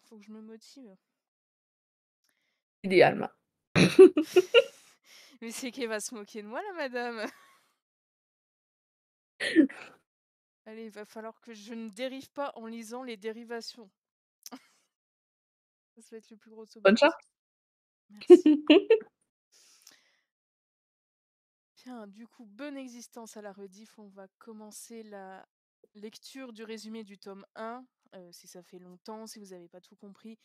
Faut que je me motive. Idéalement. Mais c'est qu'elle va se moquer de moi, la madame. Allez, il va falloir que je ne dérive pas en lisant les dérivations. Ça va être le plus gros Bonne chance. supplice. Merci. Bien, du coup, bonne existence à la rediff. On va commencer la lecture du résumé du tome 1, si ça fait longtemps, si vous n'avez pas tout compris,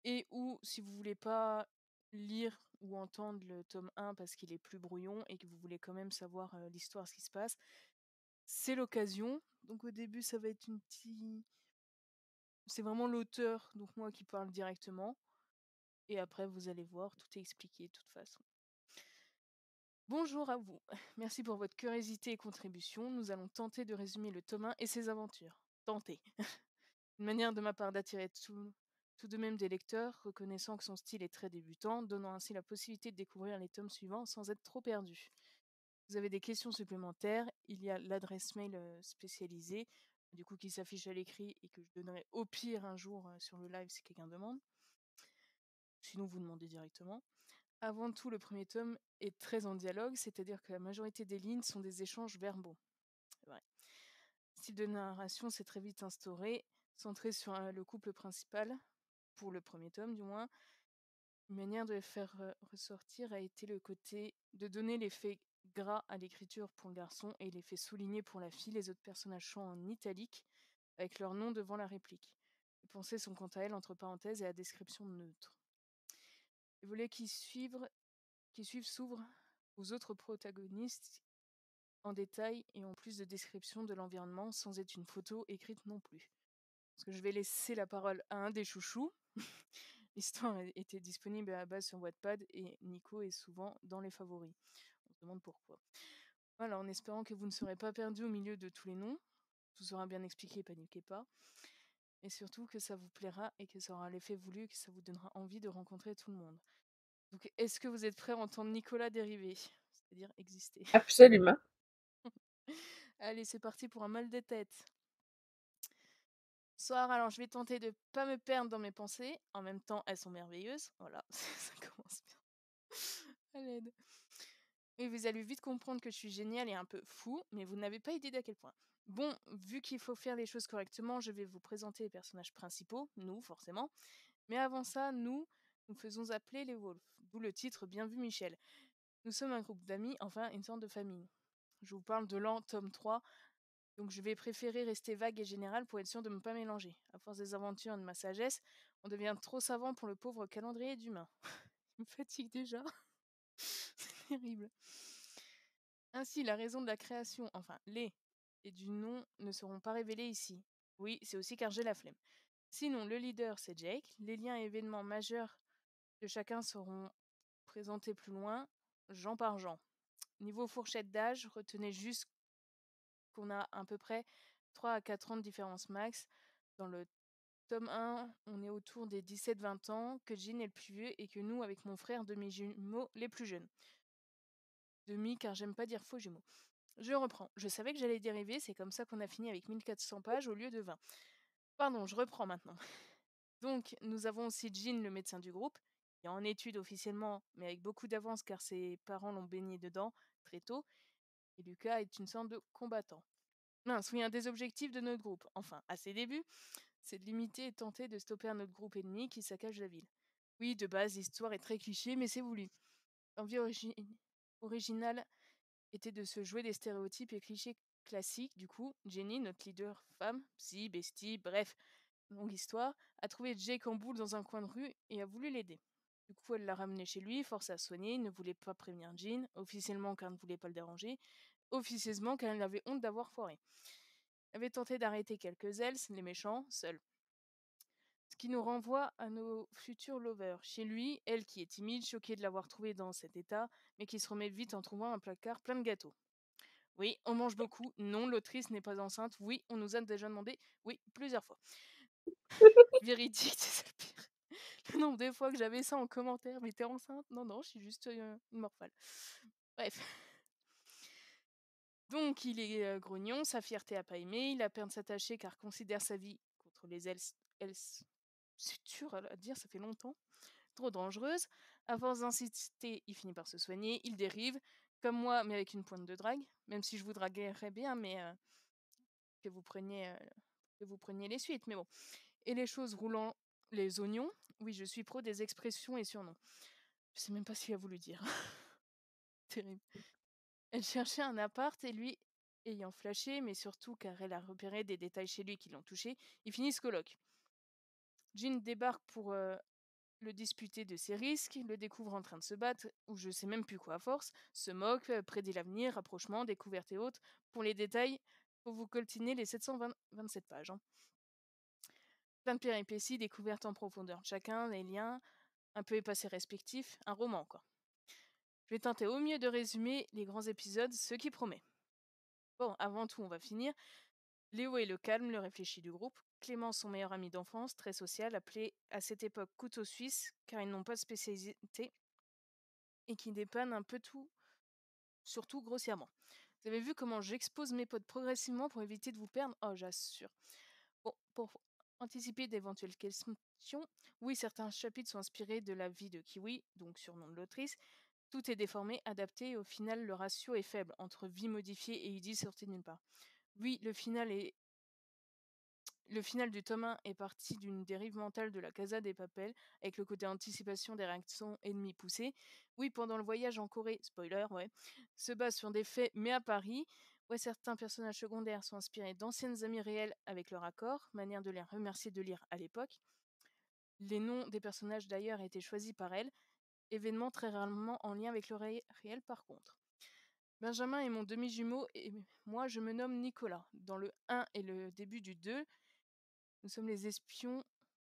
et ou si vous voulez pas lire ou entendre le tome 1 parce qu'il est plus brouillon et que vous voulez quand même savoir l'histoire, ce qui se passe. C'est l'occasion. Donc au début, ça va être une petite... C'est vraiment l'auteur, donc moi qui parle directement. Et après, vous allez voir, tout est expliqué de toute façon. Bonjour à vous. Merci pour votre curiosité et contribution. Nous allons tenter de résumer le tome 1 et ses aventures. Tenter. Une manière de ma part d'attirer tout de même des lecteurs, reconnaissant que son style est très débutant, donnant ainsi la possibilité de découvrir les tomes suivants sans être trop perdu. Vous avez des questions supplémentaires, il y a l'adresse mail spécialisée, du coup qui s'affiche à l'écrit et que je donnerai au pire un jour sur le live si quelqu'un demande. Sinon, vous demandez directement. Avant tout, le premier tome est très en dialogue, c'est-à-dire que la majorité des lignes sont des échanges verbaux. C'est vrai. Le style de narration s'est très vite instauré, centré sur le couple principal, pour le premier tome du moins. Une manière de le faire ressortir a été le côté de donner l'effet gras à l'écriture pour le garçon et l'effet souligné pour la fille. Les autres personnages sont en italique, avec leur nom devant la réplique. Les pensées sont quant à elles entre parenthèses et à description neutre. Les volets qui suivent s'ouvrent aux autres protagonistes en détail et en plus de description de l'environnement sans être une photo écrite non plus. Parce que je vais laisser la parole à un des chouchous. L'histoire était disponible à la base sur Wattpad et Nico est souvent dans les favoris. On se demande pourquoi. Voilà, en espérant que vous ne serez pas perdu au milieu de tous les noms. Tout sera bien expliqué, paniquez pas. Et surtout que ça vous plaira et que ça aura l'effet voulu et que ça vous donnera envie de rencontrer tout le monde. Donc, est-ce que vous êtes prêts à entendre Nicolas dériver? C'est-à-dire exister. Absolument. Allez, c'est parti pour un mal de tête. Bonsoir, alors je vais tenter de pas me perdre dans mes pensées. En même temps, elles sont merveilleuses. Voilà, ça commence bien. À l'aide. Et vous allez vite comprendre que je suis génial et un peu fou, mais vous n'avez pas idée d'à quel point. Bon, vu qu'il faut faire les choses correctement, je vais vous présenter les personnages principaux, nous forcément. Mais avant ça, nous faisons appeler les Wolves, d'où le titre Bien vu Michel. Nous sommes un groupe d'amis, enfin une sorte de famille. Je vous parle de l'an tome 3, donc je vais préférer rester vague et général pour être sûr de ne pas mélanger. À force des aventures et de ma sagesse, on devient trop savant pour le pauvre calendrier d'humain. Il me fatigue déjà. C'est terrible. Ainsi, la raison de la création, enfin les, et du nom ne seront pas révélés ici. Oui, c'est aussi car j'ai la flemme. Sinon, le leader, c'est Jake. Les liens et événements majeurs de chacun seront présentés plus loin, Jean par Jean. Niveau fourchette d'âge, retenez juste qu'on a à peu près 3 à 4 ans de différence max. Dans le tome 1, on est autour des 17-20 ans, que Jean est le plus vieux et que nous, avec mon frère demi-jumeau, les plus jeunes. Demi, car j'aime pas dire faux jumeaux. Je reprends. Je savais que j'allais dériver, c'est comme ça qu'on a fini avec 1400 pages au lieu de 20. Pardon, je reprends maintenant. Donc, nous avons aussi Jean, le médecin du groupe, qui est en études officiellement, mais avec beaucoup d'avance car ses parents l'ont baigné dedans très tôt. Et Lucas est une sorte de combattant. Mince, oui, un des objectifs de notre groupe, enfin, à ses débuts, c'est de limiter et tenter de stopper un autre groupe ennemi qui saccage la ville. Oui, de base, l'histoire est très cliché, mais c'est voulu. L'envie originale était de se jouer des stéréotypes et clichés classiques. Du coup, Jenny, notre leader femme, psy, bestie, bref, longue histoire, a trouvé Jake en boule dans un coin de rue et a voulu l'aider. Du coup, elle l'a ramené chez lui, force à soigner, ne voulait pas prévenir Jean, officiellement car elle ne voulait pas le déranger, officieusement car elle avait honte d'avoir foiré. Elle avait tenté d'arrêter quelques Elves, les méchants, seuls. Ce qui nous renvoie à nos futurs lovers. Chez lui, elle qui est timide, choquée de l'avoir trouvé dans cet état, mais qui se remet vite en trouvant un placard plein de gâteaux. Oui, on mange beaucoup. Non, l'autrice n'est pas enceinte. Oui, on nous a déjà demandé. Oui, plusieurs fois. Véridique, c'est le pire. Le nombre de fois que j'avais ça en commentaire. Mais t'es enceinte? Non, non, je suis juste une morphale. Bref. Donc, il est grognon, sa fierté a pas aimé. Il a peur de s'attacher car considère sa vie contre les Els c'est dur à dire, ça fait longtemps. Trop dangereuse. À force d'insister, il finit par se soigner, il dérive, comme moi, mais avec une pointe de drague. Même si je vous draguerais bien, mais que vous preniez, euh, que vous preniez les suites. Mais bon. Et les choses roulant les oignons, oui, je suis pro des expressions et surnoms. Je sais même pas ce qu'il a voulu dire. Terrible. Elle cherchait un appart et lui, ayant flashé, mais surtout car elle a repéré des détails chez lui qui l'ont touché, ils finissent coloc. Jean débarque pour le disputer de ses risques, le découvre en train de se battre, ou je sais même plus quoi à force, se moque, prédit l'avenir, rapprochement, découverte et autres. Pour les détails, faut vous coltiner les 727 pages. Hein. Plein de péripéties, découvertes en profondeur de chacun, les liens, un peu épacés respectifs, un roman quoi. Je vais tenter au mieux de résumer les grands épisodes, ce qui promet. Bon, avant tout, on va finir. Léo est le calme, le réfléchi du groupe. Clément, son meilleur ami d'enfance, très social, appelé à cette époque couteau suisse, car ils n'ont pas de spécialité et qui dépanne un peu tout, surtout grossièrement. Vous avez vu comment j'expose mes potes progressivement pour éviter de vous perdre? Oh, j'assure. Bon, pour anticiper d'éventuelles questions, oui, certains chapitres sont inspirés de la vie de Kiwi, donc surnom de l'autrice. Tout est déformé, adapté, et au final, le ratio est faible entre vie modifiée et idylle sortie de nulle part. Oui, le final du tome 1 est parti d'une dérive mentale de la Casa des Papel, avec le côté anticipation des réactions ennemies poussées. Oui, pendant le voyage en Corée, spoiler, ouais, se base sur des faits, mais à Paris. Ouais, certains personnages secondaires sont inspirés d'anciennes amies réelles avec leur accord, manière de les remercier de lire à l'époque. Les noms des personnages d'ailleurs étaient choisis par elle, événements très rarement en lien avec le réel par contre. Benjamin est mon demi-jumeau et moi je me nomme Nicolas. Dans le 1 et le début du 2, nous sommes les espions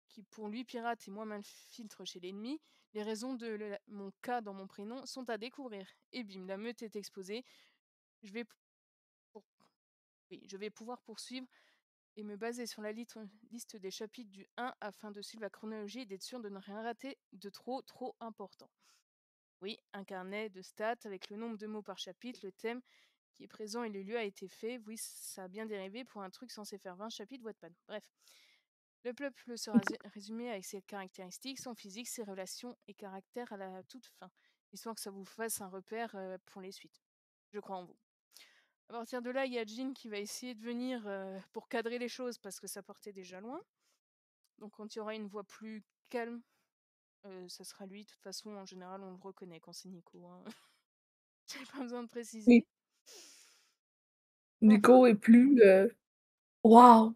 qui, pour lui, piratent et moi m'infiltre chez l'ennemi. Les raisons de mon cas dans mon prénom sont à découvrir. Et bim, la meute est exposée. Je vais, pour- oui, je vais pouvoir poursuivre et me baser sur la liste des chapitres du 1 afin de suivre la chronologie et d'être sûr de ne rien rater de trop important. Oui, un carnet de stats avec le nombre de mots par chapitre, le thème qui est présent et le lieu a été fait. Oui, ça a bien dérivé pour un truc censé faire 20 chapitres Wattpad. Bref. Le peuple sera résumé avec ses caractéristiques, son physique, ses relations et caractères à la toute fin, histoire que ça vous fasse un repère pour les suites. Je crois en vous. À partir de là, il y a Jean qui va essayer de venir pour cadrer les choses parce que ça portait déjà loin. Donc quand il y aura une voix plus calme, ça sera lui. De toute façon, en général, on le reconnaît quand c'est Nico. Hein. J'ai pas besoin de Oui, préciser. Enfin, Nico est plus, waouh!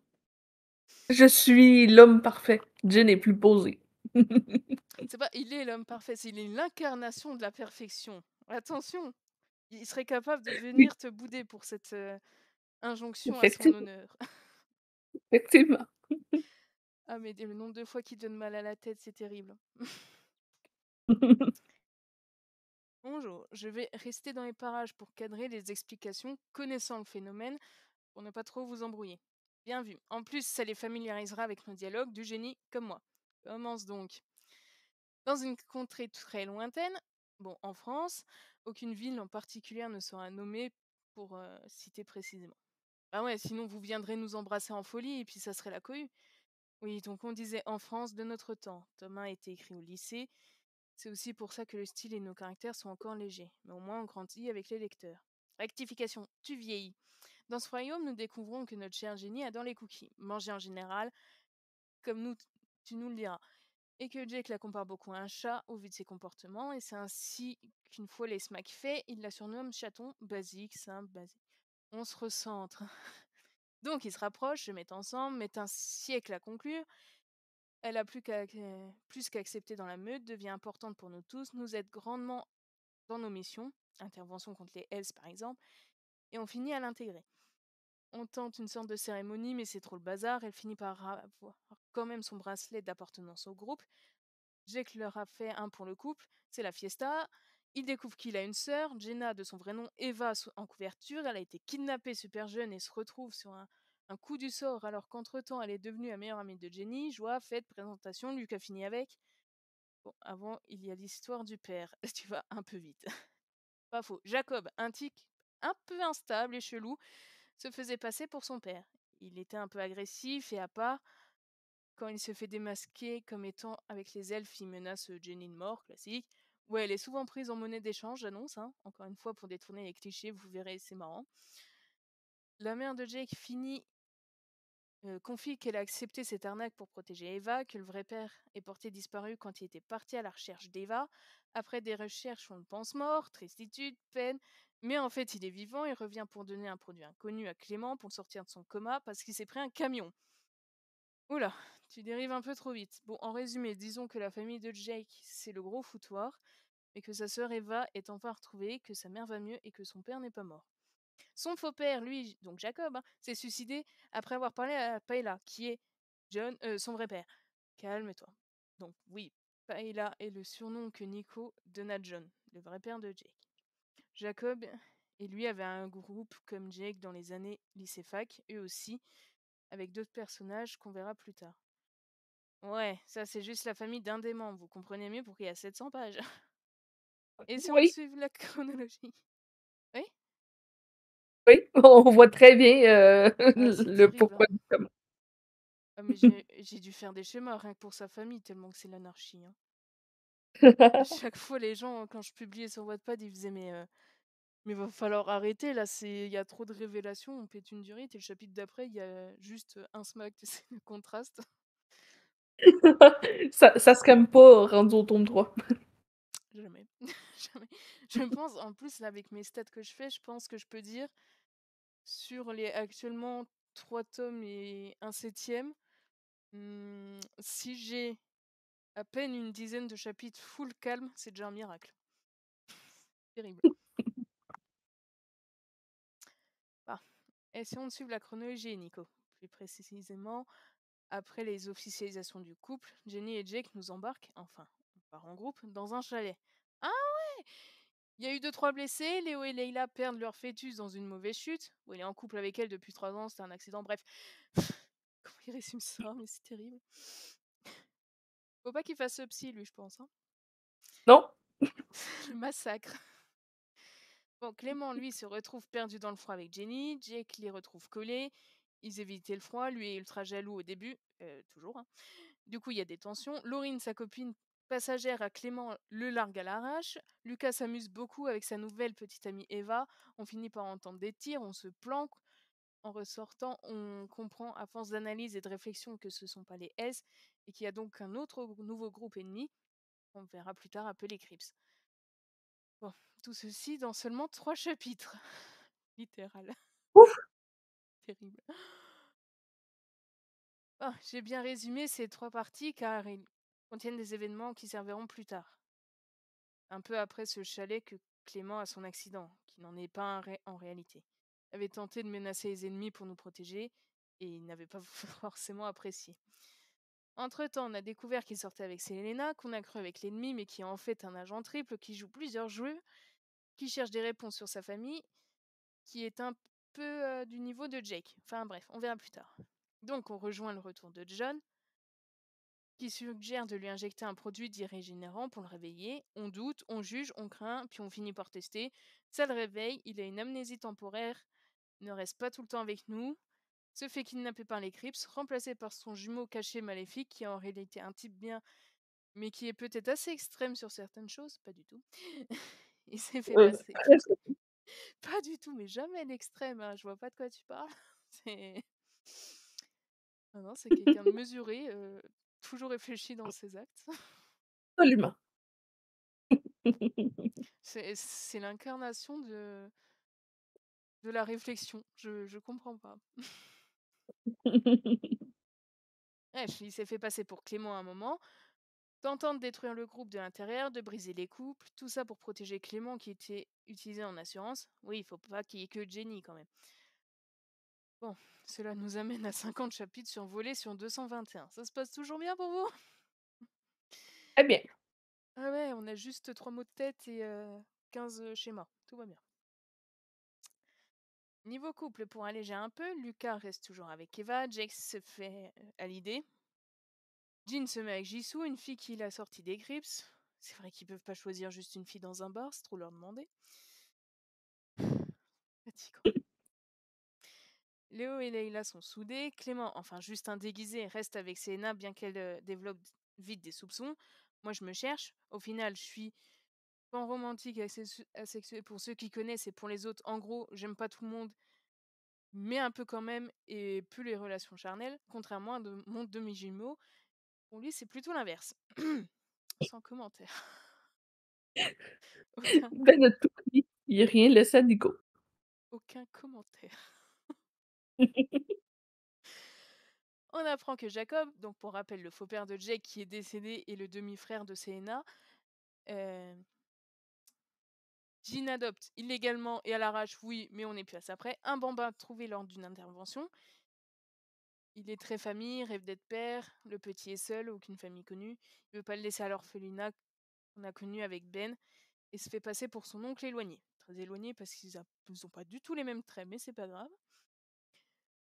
Je suis l'homme parfait. Jen est plus posée. c'est pas il est l'homme parfait, il est l'incarnation de la perfection. Attention, il serait capable de Oui, venir te bouder pour cette injonction à son effectivement, honneur. effectivement. Ah, mais le nombre de fois qu'il donne mal à la tête, c'est terrible. Bonjour, je vais rester dans les parages pour cadrer les explications, connaissant le phénomène, pour ne pas trop vous embrouiller. Bien vu. En plus, ça les familiarisera avec nos dialogues du génie comme moi. Commence donc. Dans une contrée très lointaine, bon, en France, aucune ville en particulier ne sera nommée pour citer précisément. Ah ouais, sinon vous viendrez nous embrasser en folie et puis ça serait la cohue. Oui, donc on disait en France de notre temps. Tome 1 a été écrit au lycée. C'est aussi pour ça que le style et nos caractères sont encore légers. Mais au moins on grandit avec les lecteurs. Rectification, tu vieillis. Dans ce royaume, nous découvrons que notre cher génie adore les cookies. Manger en général, comme nous, tu nous le diras. Et que Jake la compare beaucoup à un chat au vu de ses comportements. Et c'est ainsi qu'une fois les smacks faits, il la surnomme chaton, basique, simple, basique. On se recentre. Donc ils se rapprochent, se mettent ensemble, mettent un siècle à conclure. Elle a plus qu'accepté dans la meute, devient importante pour nous tous, nous aide grandement dans nos missions, intervention contre les Hells par exemple, et on finit à l'intégrer. On tente une sorte de cérémonie, mais c'est trop le bazar, elle finit par avoir quand même son bracelet d'appartenance au groupe. Jake leur a fait un pour le couple, c'est la fiesta. Il découvre qu'il a une sœur, Jenna de son vrai nom, Eva en couverture. Elle a été kidnappée super jeune et se retrouve sur un coup du sort alors qu'entre-temps elle est devenue la meilleure amie de Jenny. Joie, fête, présentation, Lucas finit avec. Bon, avant, il y a l'histoire du père. Tu vas un peu vite. Pas faux. Jacob, un tic un peu instable et chelou, se faisait passer pour son père. Il était un peu agressif et à part. Quand il se fait démasquer comme étant avec les elfes, il menace Jenny de mort, classique. Ouais, elle est souvent prise en monnaie d'échange, j'annonce, hein. Encore une fois, pour détourner les clichés, vous verrez, c'est marrant. La mère de Jake confie qu'elle a accepté cette arnaque pour protéger Eva, que le vrai père est porté disparu quand il était parti à la recherche d'Eva. Après des recherches, on le pense mort, tristitude, peine. Mais en fait, il est vivant, il revient pour donner un produit inconnu à Clément pour le sortir de son coma parce qu'il s'est pris un camion. Oula, tu dérives un peu trop vite. Bon, en résumé, disons que la famille de Jake, c'est le gros foutoir, mais que sa sœur Eva est enfin retrouvée, que sa mère va mieux et que son père n'est pas mort. Son faux père, lui, donc Jacob, hein, s'est suicidé après avoir parlé à Paella, qui est son vrai père. Calme-toi. Donc oui, Paella est le surnom que Nico donna à John, le vrai père de Jake. Jacob et lui avaient un groupe comme Jake dans les années lycée-fac, eux aussi, avec d'autres personnages qu'on verra plus tard. Ouais, ça c'est juste la famille d'un des membres, vous comprenez mieux pourquoi il y a 700 pages. Essayons de Oui, suivre la chronologie. Oui. oui, on voit très bien, Ah, c'est le terrible, pourquoi hein. du comment. Ah, mais j'ai dû faire des schémas rien que pour sa famille, tellement que c'est l'anarchie, hein. À chaque fois, les gens, quand je publiais sur Wattpad, ils faisaient mais va falloir arrêter là, il y a trop de révélations, on pète une durite et le chapitre d'après, il y a juste un smack, tu sais, le contraste. Ça se calme pas rendu au tome 3. Jamais. Jamais. Je pense, en plus, là, avec mes stats que je fais, je pense que je peux dire sur les actuellement 3 tomes et un septième, si j'ai à peine une dizaine de chapitres full calme, c'est déjà un miracle. Terrible. Ah, essayons de suivre la chronologie, Nico. Plus précisément, après les officialisations du couple, Jenny et Jake nous embarquent, enfin, on part en groupe, dans un chalet. Ah ouais. Il y a eu 2-3 blessés, Léo et Leila perdent leur fœtus dans une mauvaise chute. Bon, il est en couple avec elle depuis 3 ans, c'était un accident, bref. Comment il résume ça, mais c'est terrible. Faut pas qu'il fasse psy, lui, je pense, hein. Non? Le massacre. Bon, Clément, lui, se retrouve perdu dans le froid avec Jenny. Jake les retrouve collés. Ils évitaient le froid. Lui est ultra jaloux au début. Toujours, hein. Du coup, il y a des tensions. Laurine, sa copine passagère à Clément, le largue à l'arrache. Lucas s'amuse beaucoup avec sa nouvelle petite amie Eva. On finit par entendre des tirs, on se planque. En ressortant, on comprend à force d'analyse et de réflexion que ce ne sont pas les S et qu'il y a donc un autre nouveau groupe ennemi. On verra plus tard appeler Crips. Bon, tout ceci dans seulement 3 chapitres. Littéral. Ouf! Terrible. Ah, j'ai bien résumé ces 3 parties car ils contiennent des événements qui serviront plus tard. Un peu après ce chalet que Clément a son accident, qui n'en est pas un en réalité. Il avait tenté de menacer les ennemis pour nous protéger et il n'avait pas forcément apprécié. Entre-temps, on a découvert qu'il sortait avec Selena, qu'on a cru avec l'ennemi, mais qui est en fait un agent triple qui joue plusieurs jeux, qui cherche des réponses sur sa famille, qui est un peu du niveau de Jake. Enfin bref, on verra plus tard. Donc on rejoint le retour de John, qui suggère de lui injecter un produit dit régénérant pour le réveiller. On doute, on juge, on craint, puis on finit par tester. Ça le réveille, il a une amnésie temporaire, ne reste pas tout le temps avec nous, se fait kidnapper par les Crips, remplacé par son jumeau caché maléfique, qui est en réalité un type bien, mais qui est peut-être assez extrême sur certaines choses, pas du tout. Il s'est fait passer. Presque. Pas du tout, mais jamais l'extrême, hein, je vois pas de quoi tu parles. C'est. Non, non, c'est quelqu'un de mesuré, toujours réfléchi dans ses actes. Absolument. C'est l'incarnation de la réflexion. Je comprends pas. Bref, il s'est fait passer pour Clément à un moment, tentant de détruire le groupe de l'intérieur, de briser les couples, tout ça pour protéger Clément qui était utilisé en assurance. Oui, il faut pas qu'il y ait que Jenny quand même. Bon, cela nous amène à 50 chapitres survolés sur 221. Ça se passe toujours bien pour vous? Très bien. Ah ouais, on a juste 3 mots de tête et 15 schémas. Tout va bien. Niveau couple, pour alléger un peu, Lucas reste toujours avec Eva, Jake se fait à l'idée. Jin se met avec Jisoo, une fille qu'il a sortie des Crips. C'est vrai qu'ils peuvent pas choisir juste une fille dans un bar, c'est trop leur demander. Fatigant. Léo et Leïla sont soudés. Clément, enfin Justin déguisé, reste avec Selena bien qu'elle développe vite des soupçons. Moi, je me cherche. Au final, je suis pan romantique et asexué pour ceux qui connaissent et pour les autres. En gros, j'aime pas tout le monde, mais un peu quand même, et plus les relations charnelles, contrairement à mon demi-jumeau. Pour lui, c'est plutôt l'inverse. Sans commentaire. Aucun, Ben a tout pris, il a rien laissé à Nico. aucun commentaire. On apprend que Jacob, donc pour rappel le faux père de Jake qui est décédé et le demi-frère de Selena, euh, Jean adopte illégalement et à l'arrache, oui, mais on est plus à ça près, un bambin trouvé lors d'une intervention. Il est très famille, rêve d'être père, le petit est seul, aucune famille connue. Il veut pas le laisser à l'orphelinat qu'on a connu avec Ben et se fait passer pour son oncle éloigné. Très éloigné parce qu'ils ont pas du tout les mêmes traits, mais c'est pas grave.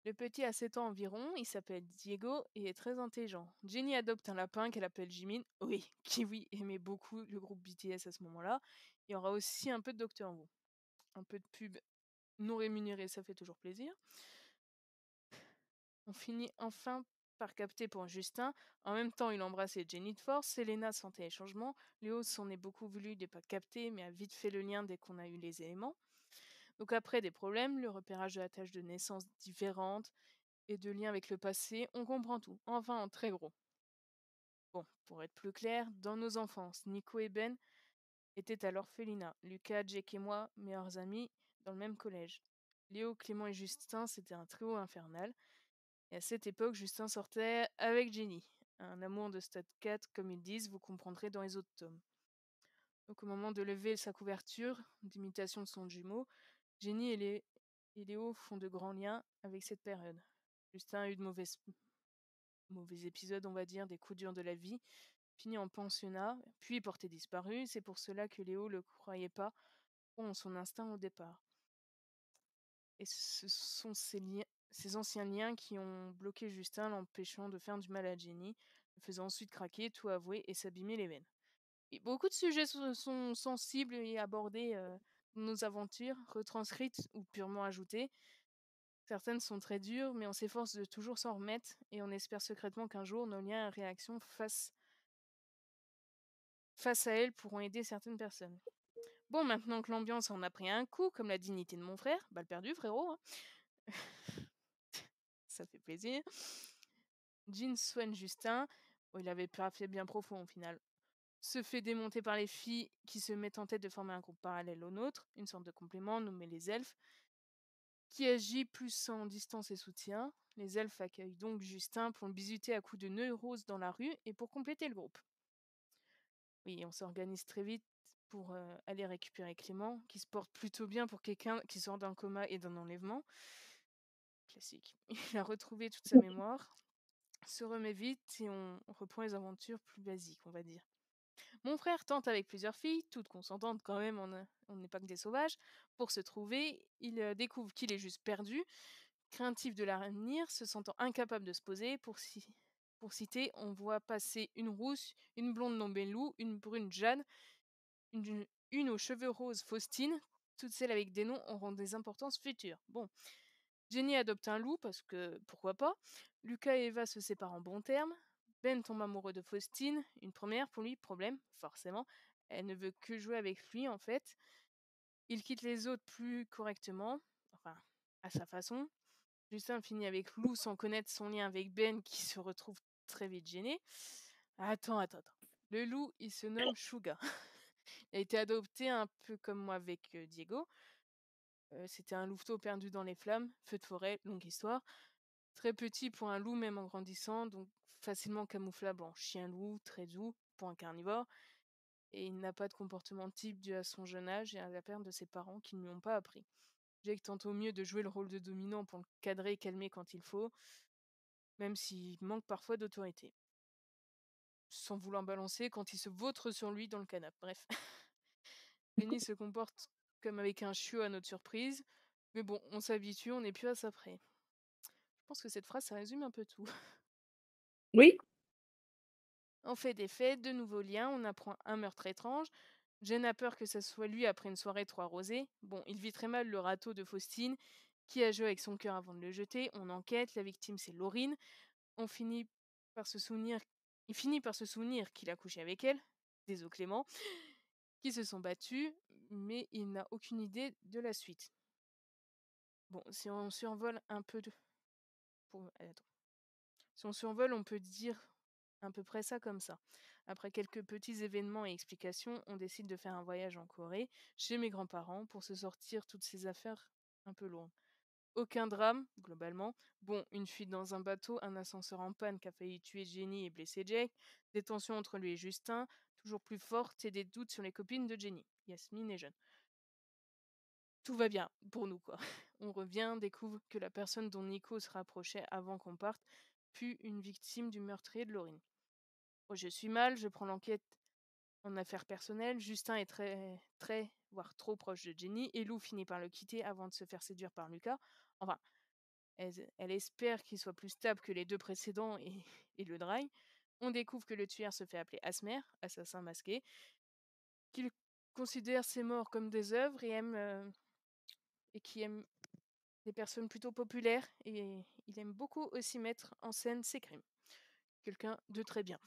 Le petit a 7 ans environ, il s'appelle Diego et est très intelligent. Jenny adopte un lapin qu'elle appelle Jimin. Oui, Kiwi aimait beaucoup le groupe BTS à ce moment-là. Il y aura aussi un peu de Docteur Who. Un peu de pub non rémunérée, ça fait toujours plaisir. On finit enfin par capter pour Justin. En même temps, il embrassait Jenny de force. Selena sentait les changements. Léo s'en est beaucoup voulu de pas capter, mais a vite fait le lien dès qu'on a eu les éléments. Donc après des problèmes, le repérage de la tâche de naissance différente et de liens avec le passé, on comprend tout. Enfin, en très gros. Bon, pour être plus clair, dans nos enfances, Nico et Ben étaient à l'orphelinat. Lucas, Jake et moi, meilleurs amis, dans le même collège. Léo, Clément et Justin, c'était un trio infernal. Et à cette époque, Justin sortait avec Jenny. Un amour de stade 4, comme ils disent, vous comprendrez dans les autres tomes. Donc au moment de lever sa couverture, d'imitation de son jumeau, Jenny et Léo font de grands liens avec cette période. Justin a eu de mauvais épisodes, on va dire, des coups durs de la vie, finit en pensionnat, puis porté disparu. C'est pour cela que Léo le croyait pas en son instinct au départ. Et ce sont ces anciens liens qui ont bloqué Justin, l'empêchant de faire du mal à Jenny, le faisant ensuite craquer, tout avouer et s'abîmer les veines. Et beaucoup de sujets sont sensibles et abordés dans nos aventures, retranscrites ou purement ajoutées. Certaines sont très dures, mais on s'efforce de toujours s'en remettre et on espère secrètement qu'un jour nos liens et réactions face à elles pourront aider certaines personnes. Bon, maintenant que l'ambiance en a pris un coup, comme la dignité de mon frère, balle perdue, frérot, hein. Ça fait plaisir. Jean soigne Justin. Bon, il avait pas fait bien profond au final. Se fait démonter par les filles qui se mettent en tête de former un groupe parallèle au nôtre, une sorte de complément nommé les elfes, qui agit plus en distance et soutien. Les elfes accueillent donc Justin pour le bisuter à coups de neuroses dans la rue et pour compléter le groupe. Oui, on s'organise très vite pour aller récupérer Clément, qui se porte plutôt bien pour quelqu'un qui sort d'un coma et d'un enlèvement. Classique. Il a retrouvé toute sa mémoire, se remet vite et on reprend les aventures plus basiques, on va dire. Mon frère tente avec plusieurs filles, toutes consentantes quand même, on n'est pas que des sauvages. Pour se trouver, il découvre qu'il est juste perdu, craintif de l'avenir, se sentant incapable de se poser. Pour citer, on voit passer une rousse, une blonde nommée Lou, une brune Jeanne, une aux cheveux roses Faustine. Toutes celles avec des noms auront des importances futures. Bon, Jenny adopte un loup parce que pourquoi pas. Lucas et Eva se séparent en bons termes. Ben tombe amoureux de Faustine, une première pour lui, problème, forcément. Elle ne veut que jouer avec lui en fait. Il quitte les autres plus correctement, enfin, à sa façon. Justin finit avec Lou sans connaître son lien avec Ben qui se retrouve très vite gêné. Attends. Le loup, il se nomme Suga. Il a été adopté un peu comme moi avec Diego. C'était un louveteau perdu dans les flammes, feu de forêt, longue histoire. Très petit pour un loup même en grandissant, donc facilement camouflable en chien-loup, très doux pour un carnivore. Et il n'a pas de comportement type dû à son jeune âge et à la perte de ses parents qui ne lui ont pas appris. Jake tente au mieux de jouer le rôle de dominant pour le cadrer et calmer quand il faut, même s'il manque parfois d'autorité. Sans vouloir balancer quand il se vautre sur lui dans le canapé. Bref. Lenny se comporte comme avec un chiot à notre surprise. Mais bon, on s'habitue, on n'est plus à ça près. Je pense que cette phrase, ça résume un peu tout. Oui, On fait des faits, de nouveaux liens, on apprend un meurtre étrange. Jen a peur que ce soit lui après une soirée trop arrosée. Bon, il vit très mal le râteau de Faustine Qui a joué avec son cœur avant de le jeter? On enquête, la victime c'est Laurine. On finit par se souvenir Il finit par se souvenir qu'il a couché avec elle, désolé Clément, qui se sont battus, mais il n'a aucune idée de la suite. Bon, si on survole un peu de attends. Si on survole, on peut dire à peu près ça comme ça. Après quelques petits événements et explications, on décide de faire un voyage en Corée, chez mes grands-parents, pour se sortir toutes ces affaires un peu loin. Aucun drame, globalement. Bon, une fuite dans un bateau, un ascenseur en panne qui a failli tuer Jenny et blesser Jake, des tensions entre lui et Justin, toujours plus fortes, et des doutes sur les copines de Jenny, Yasmine et Jeanne. Tout va bien pour nous, quoi. On revient, découvre que la personne dont Nico se rapprochait avant qu'on parte fut une victime du meurtrier de Laurine. Oh, je suis mal, je prends l'enquête en affaires personnelles. Justin est très, voire trop proche de Jenny, et Lou finit par le quitter avant de se faire séduire par Lucas. Enfin, elle espère qu'il soit plus stable que les deux précédents et le drague. On découvre que le tueur se fait appeler Asmer, assassin masqué, qu'il considère ses morts comme des œuvres et qui aime des personnes plutôt populaires, et il aime beaucoup aussi mettre en scène ses crimes. Quelqu'un de très bien.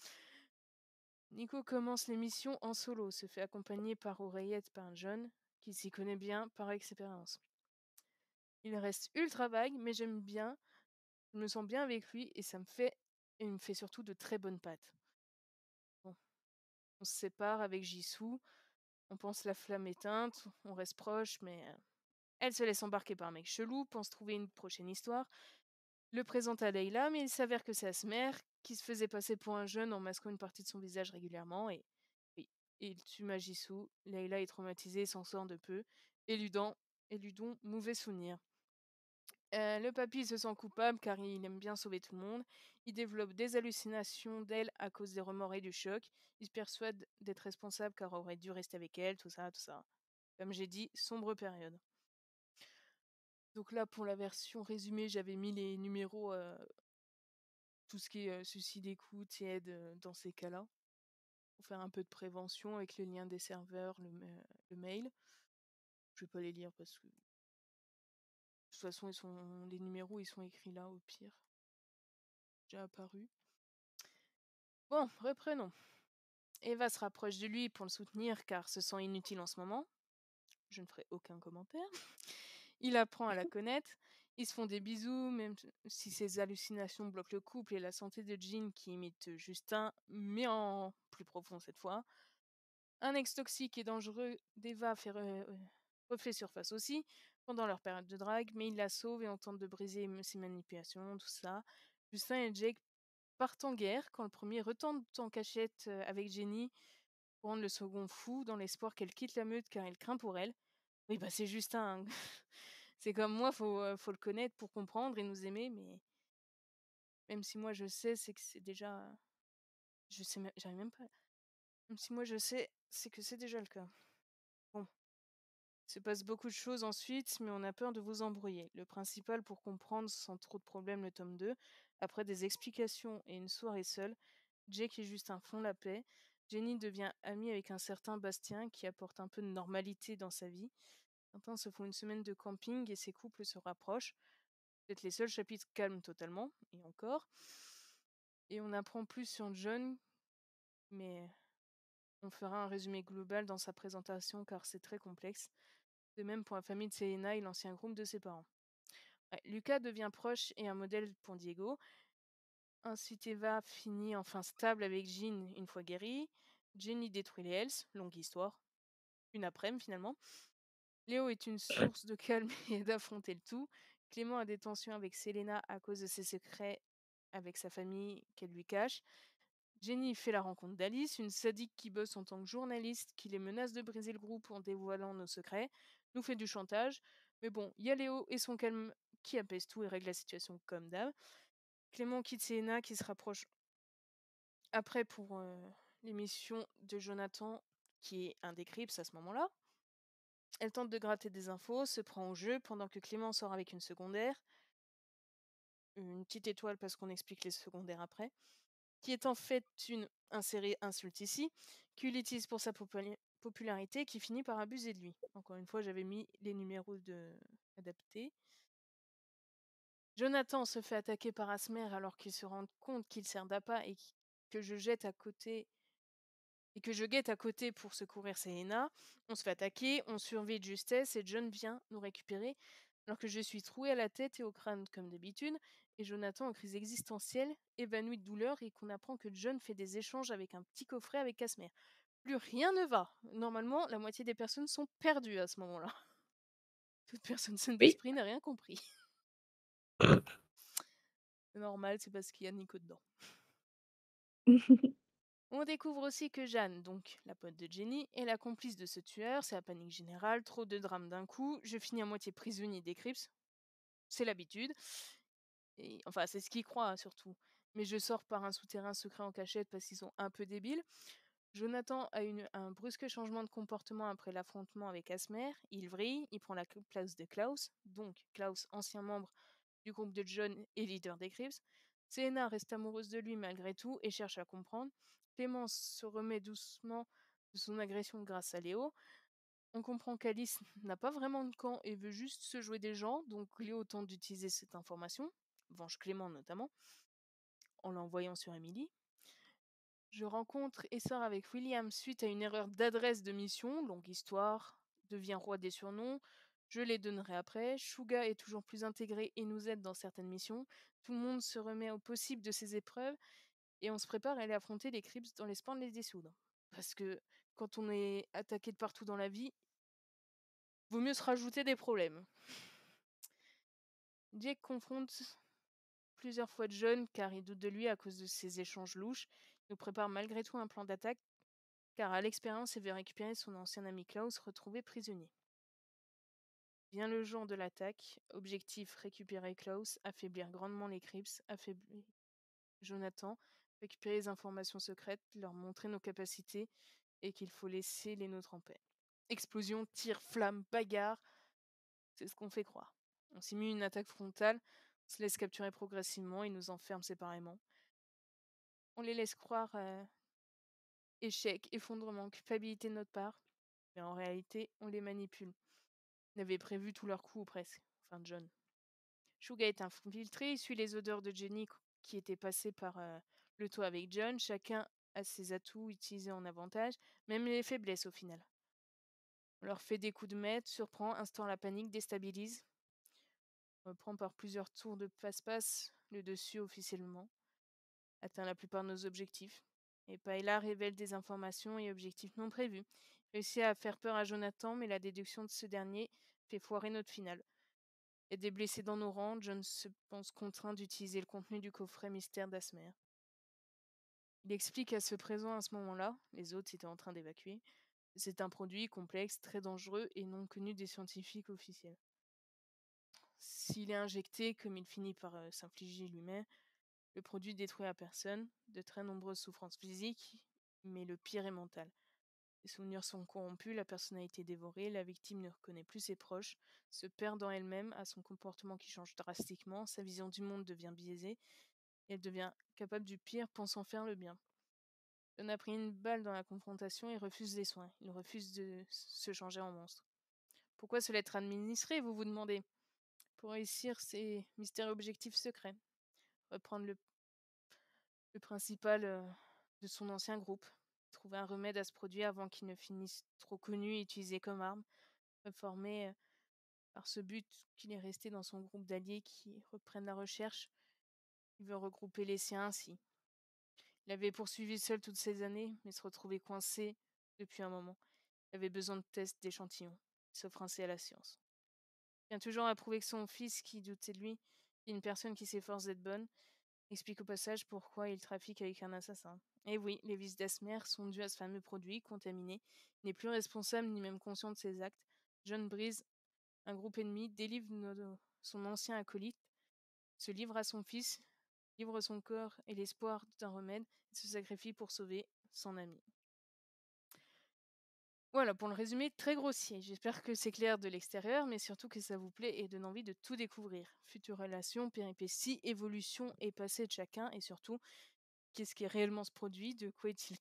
Nico commence l'émission en solo, se fait accompagner par oreillette par un jeune qui s'y connaît bien par expérience. Il reste ultra vague, mais j'aime bien, je me sens bien avec lui et il me fait surtout de très bonnes pattes. Bon, on se sépare avec Jisoo, on pense la flamme éteinte, on reste proche, mais elle se laisse embarquer par un mec chelou, pense trouver une prochaine histoire, le présente à Leila, mais il s'avère que c'est Asmer, qui se faisait passer pour un jeune en masquant une partie de son visage régulièrement, et oui, il tue Majisoo. Leila est traumatisée, s'en sort de peu, et lui donne mauvais souvenir. Le papy se sent coupable car il aime bien sauver tout le monde. Il développe des hallucinations d'elle à cause des remords et du choc. Il se persuade d'être responsable car aurait dû rester avec elle, tout ça, tout ça. Comme j'ai dit, sombre période. Donc là, pour la version résumée, j'avais mis les numéros, tout ce qui est suicide, écoute et aide dans ces cas-là, pour faire un peu de prévention avec les liens des serveurs, le mail. Je vais pas les lire parce que de toute façon, les numéros, ils sont écrits là au pire. Déjà apparu. Bon, reprenons. Eva se rapproche de lui pour le soutenir car se sent inutile en ce moment. Je ne ferai aucun commentaire. Il apprend à la connaître. Ils se font des bisous, même si ses hallucinations bloquent le couple et la santé de Jean qui imite Justin, mais en plus profond cette fois. Un ex toxique et dangereux d'Eva refait surface aussi pendant leur période de drague, mais il la sauve et on tente de briser ses manipulations, tout ça. Justin et Jake partent en guerre quand le premier retente en cachette avec Jenny pour rendre le second fou dans l'espoir qu'elle quitte la meute car il craint pour elle. Oui, bah c'est Justin, hein. C'est comme moi, faut le connaître pour comprendre et nous aimer, mais même si moi je sais, c'est que c'est déjà. Je sais même, j'arrive même pas. Même si moi je sais, c'est que c'est déjà le cas. Bon. Il se passe beaucoup de choses ensuite, mais on a peur de vous embrouiller. Le principal pour comprendre sans trop de problèmes le tome 2, après des explications et une soirée seule, Jake et Justin font la paix. Jenny devient amie avec un certain Bastien qui apporte un peu de normalité dans sa vie. Certains se font une semaine de camping et ces couples se rapprochent. Peut-être les seuls chapitres calment totalement, et encore. Et on apprend plus sur John, mais on fera un résumé global dans sa présentation car c'est très complexe. De même pour la famille de Selena et l'ancien groupe de ses parents. Ouais, Lucas devient proche et un modèle pour Diego. Ainsi, Teva finit enfin stable avec Jean une fois guérie. Jenny détruit les Hells, longue histoire. Une après-midi finalement. Léo est une source de calme et d'affronter le tout. Clément a des tensions avec Selena à cause de ses secrets avec sa famille qu'elle lui cache. Jenny fait la rencontre d'Alice, une sadique qui bosse en tant que journaliste, qui les menace de briser le groupe en dévoilant nos secrets, nous fait du chantage. Mais bon, il y a Léo et son calme qui apaise tout et règle la situation comme d'hab. Clément quitte Selena qui se rapproche après pour l'émission de Jonathan, qui est un des Crips à ce moment-là. Elle tente de gratter des infos, se prend au jeu pendant que Clément sort avec une secondaire. Une petite étoile parce qu'on explique les secondaires après. Qui est en fait une insérée insulte ici, qu'il utilise pour sa popularité, qui finit par abuser de lui. Encore une fois, j'avais mis les numéros adaptés. Jonathan se fait attaquer par Asmer alors qu'il se rend compte qu'il sert d'appât que je jette à côté et que je guette à côté pour secourir Selena. On se fait attaquer, on survit de justesse et John vient nous récupérer alors que je suis troué à la tête et au crâne comme d'habitude et Jonathan en crise existentielle, évanoui de douleur et qu'on apprend que John fait des échanges avec un petit coffret avec Asmer. Plus rien ne va. Normalement, la moitié des personnes sont perdues à ce moment-là. Toute personne saine Oui. d'esprit n'a rien compris. C'est normal, c'est parce qu'il y a Nico dedans. On découvre aussi que Jeanne, donc la pote de Jenny, est la complice de ce tueur. C'est la panique générale, trop de drames d'un coup. Je finis à moitié prisonnier des Crips. C'est l'habitude. Et, enfin, c'est ce qu'ils croient surtout. Mais je sors par un souterrain secret en cachette parce qu'ils sont un peu débiles. Jonathan a un brusque changement de comportement après l'affrontement avec Asmer. Il vrille, il prend la place de Klaus. Donc, Klaus, ancien membre du groupe de John et leader des Crips. Selena reste amoureuse de lui malgré tout et cherche à comprendre. Clémence se remet doucement de son agression grâce à Léo. On comprend qu'Alice n'a pas vraiment de camp et veut juste se jouer des gens, donc Léo tente d'utiliser cette information, venge Clément notamment, en l'envoyant sur Emily. Je rencontre et sors avec William suite à une erreur d'adresse de mission, longue histoire, devient roi des surnoms, je les donnerai après. Shuga est toujours plus intégré et nous aide dans certaines missions. Tout le monde se remet au possible de ces épreuves et on se prépare à aller affronter les Crips dans l'espoir de les dissoudre. Parce que quand on est attaqué de partout dans la vie, vaut mieux se rajouter des problèmes. Jake confronte plusieurs fois John car il doute de lui à cause de ses échanges louches. Il nous prépare malgré tout un plan d'attaque car à l'expérience il veut récupérer son ancien ami Klaus retrouvé prisonnier. Vient le jour de l'attaque. Objectif récupérer Klaus, affaiblir grandement les Crips, affaiblir Jonathan, récupérer les informations secrètes, leur montrer nos capacités et qu'il faut laisser les nôtres en paix. Explosion, tir, flamme, bagarre, c'est ce qu'on fait croire. On simule une attaque frontale, on se laisse capturer progressivement et nous enferme séparément. On les laisse croire échec, effondrement, culpabilité de notre part, mais en réalité, on les manipule. On avait prévu tous leurs coups presque. Enfin, John. Shuga est infiltré, il suit les odeurs de Jenny qui était passée par le toit avec John. Chacun a ses atouts utilisés en avantage, même les faiblesses au final. On leur fait des coups de maître, surprend, instaure la panique, déstabilise. On prend par plusieurs tours de passe-passe le dessus officiellement, atteint la plupart de nos objectifs. Et Paella révèle des informations et objectifs non prévus. Réussit à faire peur à Jonathan, mais la déduction de ce dernier fait foirer notre finale. Et des blessés dans nos rangs, John se pense contraint d'utiliser le contenu du coffret mystère d'Asmer. Il explique à ce présent à ce moment-là, les autres étaient en train d'évacuer, c'est un produit complexe, très dangereux et non connu des scientifiques officiels. S'il est injecté, comme il finit par s'infliger lui-même, le produit détruit la personne, de très nombreuses souffrances physiques, mais le pire est mental. Les souvenirs sont corrompus, la personnalité dévorée, la victime ne reconnaît plus ses proches, se perd dans elle-même, a son comportement qui change drastiquement, sa vision du monde devient biaisée, et elle devient capable du pire, pensant faire le bien. John a pris une balle dans la confrontation et refuse les soins. Il refuse de se changer en monstre. Pourquoi se l'être administré, vous vous demandez? Pour réussir ses mystérieux objectifs secrets. Reprendre le principal de son ancien groupe. Trouver un remède à ce produit avant qu'il ne finisse trop connu et utilisé comme arme. Reformer par ce but qu'il est resté dans son groupe d'alliés qui reprennent la recherche. Il veut regrouper les siens ainsi. Il avait poursuivi seul toutes ces années, mais se retrouvait coincé depuis un moment. Il avait besoin de tests d'échantillons. Il s'offre ainsi à la science. Il vient toujours à prouver que son fils, qui doutait de lui, est une personne qui s'efforce d'être bonne, explique au passage pourquoi il trafique avec un assassin. Et oui, les vices d'Asmer sont dus à ce fameux produit contaminé. Il n'est plus responsable ni même conscient de ses actes. John brise un groupe ennemi, délivre son ancien acolyte, se livre à son fils, livre son corps et l'espoir d'un remède, et se sacrifie pour sauver son ami. Voilà, pour le résumé très grossier. J'espère que c'est clair de l'extérieur, mais surtout que ça vous plaît et donne envie de tout découvrir. Futures relations, péripéties, évolution et passé de chacun, et surtout, qu'est-ce qui est réellement ce produit, de quoi est-il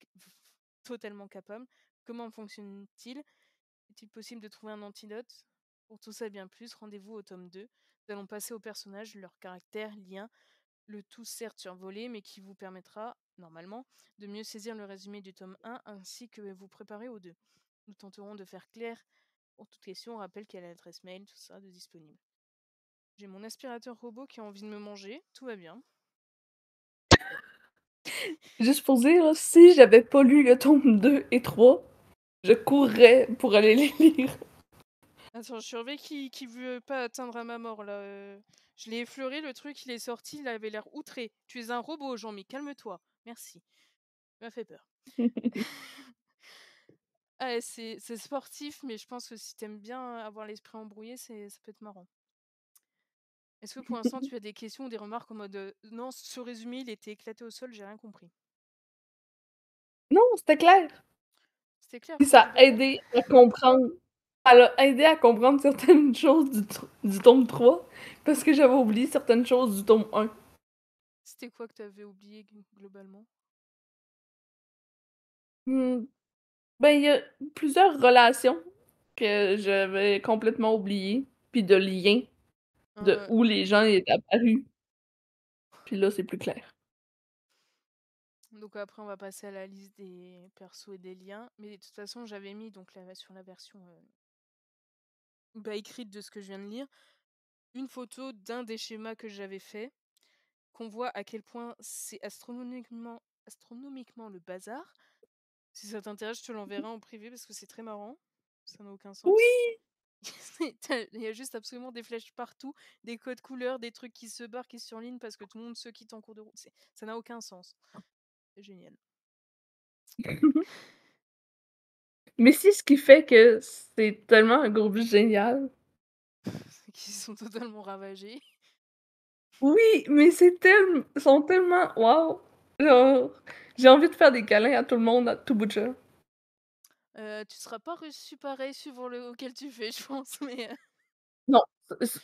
totalement capable, comment fonctionne-t-il, est-il possible de trouver un antidote? Pour tout ça et bien plus, rendez-vous au tome 2 Nous allons passer aux personnages, leur caractère, liens, le tout certes survolé, mais qui vous permettra, normalement, de mieux saisir le résumé du tome 1 ainsi que vous préparer au 2. Nous tenterons de faire clair pour toute question. On rappelle qu'il y a l'adresse mail, tout ça, de disponible. J'ai mon aspirateur robot qui a envie de me manger, tout va bien. Juste pour dire, là, si j'avais pas lu le tome 2 et 3, je courrais pour aller les lire. Attends, je surveille qui veut pas atteindre à ma mort là. Je l'ai effleuré, le truc il est sorti, il avait l'air outré. Tu es un robot, Jean-Mi, calme-toi. Merci. Tu m'as fait peur. Ah, et c'est sportif, mais je pense que si t'aimes bien avoir l'esprit embrouillé, ça peut être marrant. Est-ce que pour l'instant tu as des questions ou des remarques en mode non, ce résumé il était éclaté au sol, j'ai rien compris. Non, c'était clair. C'était clair, Puis tu ça veux a répondre? aidé à comprendre. Elle a aidé à comprendre certaines choses du tome 3, parce que j'avais oublié certaines choses du tome 1. C'était quoi que t'avais oublié globalement? Hmm, ben, il y a plusieurs relations que j'avais complètement oubliées, puis de liens, de Euh, où les gens étaient apparus. Puis là, c'est plus clair. donc après on va passer à la liste des persos et des liens. Mais de toute façon j'avais mis donc sur la version écrite de ce que je viens de lire, une photo d'un des schémas que j'avais fait, qu'on voit à quel point c'est astronomiquement le bazar. Si ça t'intéresse, je te l'enverrai en privé parce que c'est très marrant. Ça n'a aucun sens. Oui! Il y a juste absolument des flèches partout, des codes couleurs, des trucs qui se barrent, qui se surlignent parce que tout le monde se quitte en cours de route. Ça n'a aucun sens. C'est génial. Mais c'est ce qui fait que c'est tellement un groupe génial. Qui sont totalement ravagés. Oui, mais c'est tellement, ils sont tellement waouh! Genre, j'ai envie de faire des câlins à tout le monde à tout bout de champ. Tu seras pas reçu pareil suivant le auquel tu fais, je pense, mais Non,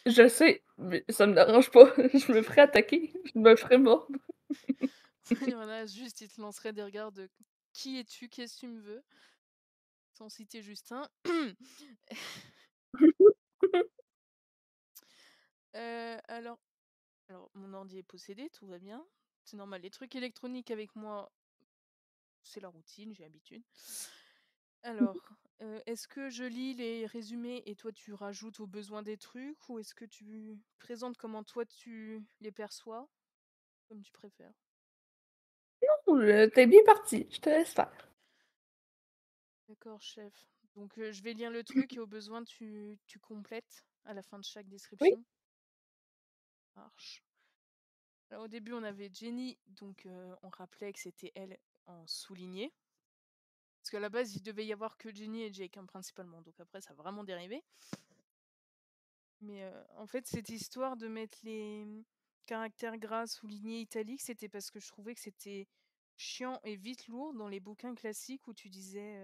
je sais, mais ça me dérange pas. Je me ferais attaquer, je me ferais mordre. il y en a juste, ils te lanceraient des regards de qui es-tu, qu'est-ce que tu me veux, sans citer Justin. Alors, mon ordi est possédé, tout va bien. C'est normal, les trucs électroniques avec moi, c'est la routine, j'ai l'habitude. Alors, est-ce que je lis les résumés et toi tu rajoutes au besoin des trucs ou est-ce que tu présentes comment toi tu les perçois? Comme tu préfères. Tu bien parti, je te laisse faire. D'accord, chef. Donc, je vais lire le truc et au besoin tu complètes à la fin de chaque Oui, description. Marche. Alors, au début, on avait Jenny, donc on rappelait que c'était elle en souligné. Parce qu'à la base, il devait y avoir que Jenny et Jake, hein, principalement. Donc après, ça a vraiment dérivé. Mais en fait, cette histoire de mettre les caractères gras soulignés italiques, c'était parce que je trouvais que c'était chiant et vite lourd dans les bouquins classiques où tu disais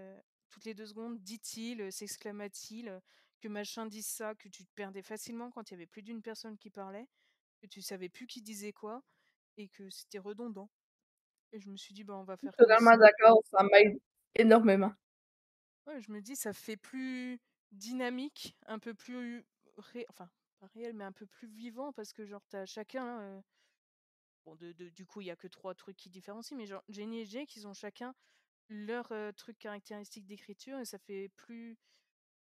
toutes les 2 secondes, dit-il, s'exclama-t-il, que machin dise ça, que tu te perdais facilement quand il y avait plus d'une personne qui parlait, que tu savais plus qui disait quoi et que c'était redondant. Et je me suis dit, bah, on va faire comme totalement ça. d'accord, ça m'aide énormément. Ouais, je me dis, ça fait plus dynamique, un peu plus enfin, pas réel, mais un peu plus vivant parce que, genre, t'as chacun. Bon, du coup, il y a que 3 trucs qui différencient, mais genre, Jenny et Jake, ils ont chacun leur truc caractéristique d'écriture et ça fait plus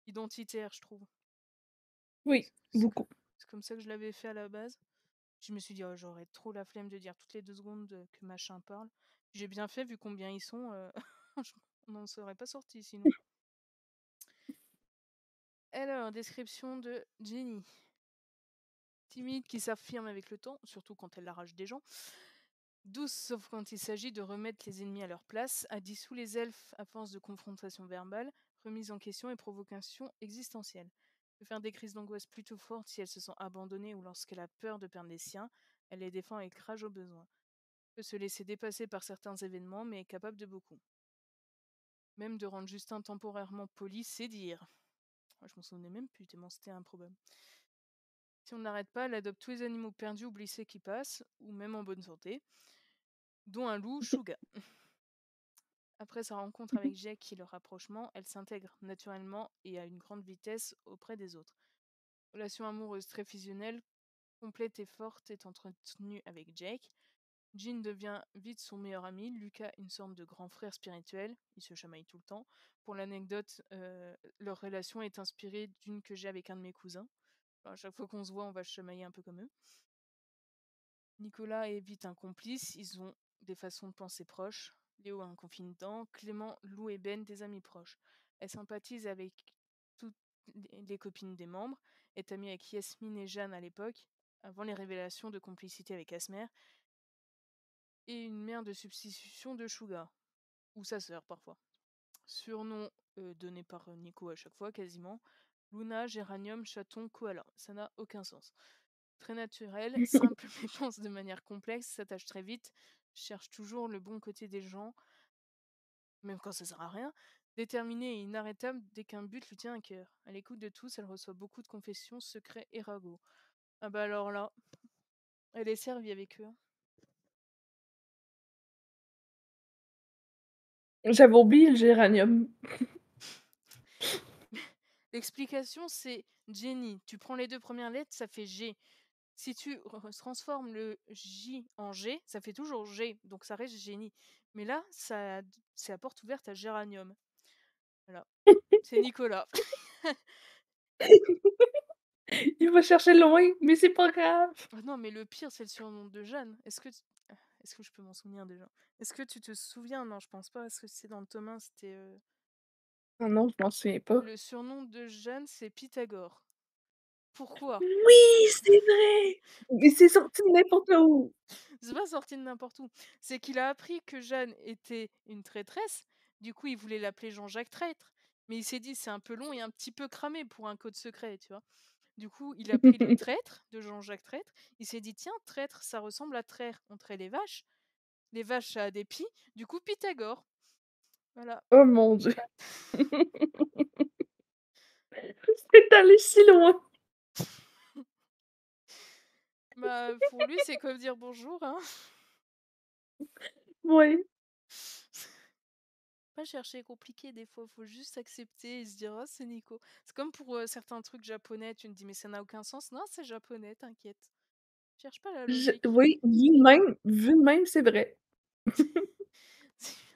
identitaire, je trouve. Oui, C'est co- beaucoup. c'est comme ça que je l'avais fait à la base. Je me suis dit, oh, j'aurais trop la flemme de dire toutes les 2 secondes que machin parle. J'ai bien fait, vu combien ils sont, on n'en serait pas sorti sinon. Alors, description de Jenny. Timide qui s'affirme avec le temps, surtout quand elle arrache des gens. Douce sauf quand il s'agit de remettre les ennemis à leur place, a dissous les elfes à force de confrontations verbales, remise en question et provocation existentielle. Peut faire des crises d'angoisse plutôt fortes si elle se sent abandonnée ou lorsqu'elle a peur de perdre les siens, elle les défend avec rage au besoin. Peut se laisser dépasser par certains événements mais est capable de beaucoup. Même de rendre Justin temporairement poli, c'est dire. Je m'en souvenais même plus tellement c'était improbable. Si on n'arrête pas, elle adopte tous les animaux perdus ou blessés qui passent, ou même en bonne santé, dont un loup Shuga. Après sa rencontre avec Jack et le rapprochement, elle s'intègre naturellement et à une grande vitesse auprès des autres. Relation amoureuse très fusionnelle, complète et forte est entretenue avec Jake. Jean devient vite son meilleur ami, Lucas une sorte de grand frère spirituel, ils se chamaillent tout le temps. Pour l'anecdote, leur relation est inspirée d'une que j'ai avec un de mes cousins. Enfin, à chaque fois qu'on se voit, on va se chamailler un peu comme eux. Nicolas est vite un complice, ils ont des façons de penser proches. Léo a un confident, Clément, Lou et Ben des amis proches. Elle sympathise avec toutes les copines des membres, est amie avec Yasmine et Jeanne à l'époque, avant les révélations de complicité avec Asmer, et une mère de substitution de Sugar, ou sa sœur parfois. Surnom donné par Nico à chaque fois quasiment. Luna, Géranium, Chaton, Koala. Ça n'a aucun sens. Très naturel, simple mais pense de manière complexe, s'attache très vite, cherche toujours le bon côté des gens, même quand ça sert à rien. Déterminée et inarrêtable dès qu'un but lui tient à cœur. À l'écoute de tous, elle reçoit beaucoup de confessions, secrets et ragots. Ah bah alors là, elle est servie avec eux, hein. J'avais oublié le géranium. L'explication c'est Jenny. Tu prends les deux premières lettres, ça fait G. Si tu transformes le J en G, ça fait toujours G, donc ça reste génie. Mais là, c'est la porte ouverte à Géranium. Voilà. C'est Nicolas. Il va chercher loin, mais c'est pas grave. Ah non, mais le pire, c'est le surnom de Jeanne. Est-ce que je peux m'en souvenir déjà? Est-ce que tu te souviens? Non, je pense pas. Est-ce que c'est dans le tome 1, c'était. Ah non, je m'en souviens pas. Le surnom de Jeanne, c'est Pythagore. Pourquoi? Oui, c'est vrai! Mais c'est sorti de n'importe où. C'est pas sorti de n'importe où. C'est qu'il a appris que Jeanne était une traîtresse. Du coup, il voulait l'appeler Jean-Jacques Traître. Mais il s'est dit, c'est un peu long et un petit peu cramé pour un code secret, tu vois. Du coup, il a pris le traître de Jean-Jacques Traître. Il s'est dit, tiens, traître, ça ressemble à traire. On traite les vaches. Les vaches, ça a des pieds. Du coup, Pythagore. Voilà. Oh mon Dieu. C'est allé si loin. Bah, pour lui, c'est comme dire bonjour, hein. Oui. Pas chercher compliqué des fois, faut juste accepter et se dire, oh, c'est Nico. C'est comme pour certains trucs japonais, tu me dis, mais ça n'a aucun sens. Non, c'est japonais, t'inquiète. Cherche pas la logique. Oui, vu de même, c'est vrai.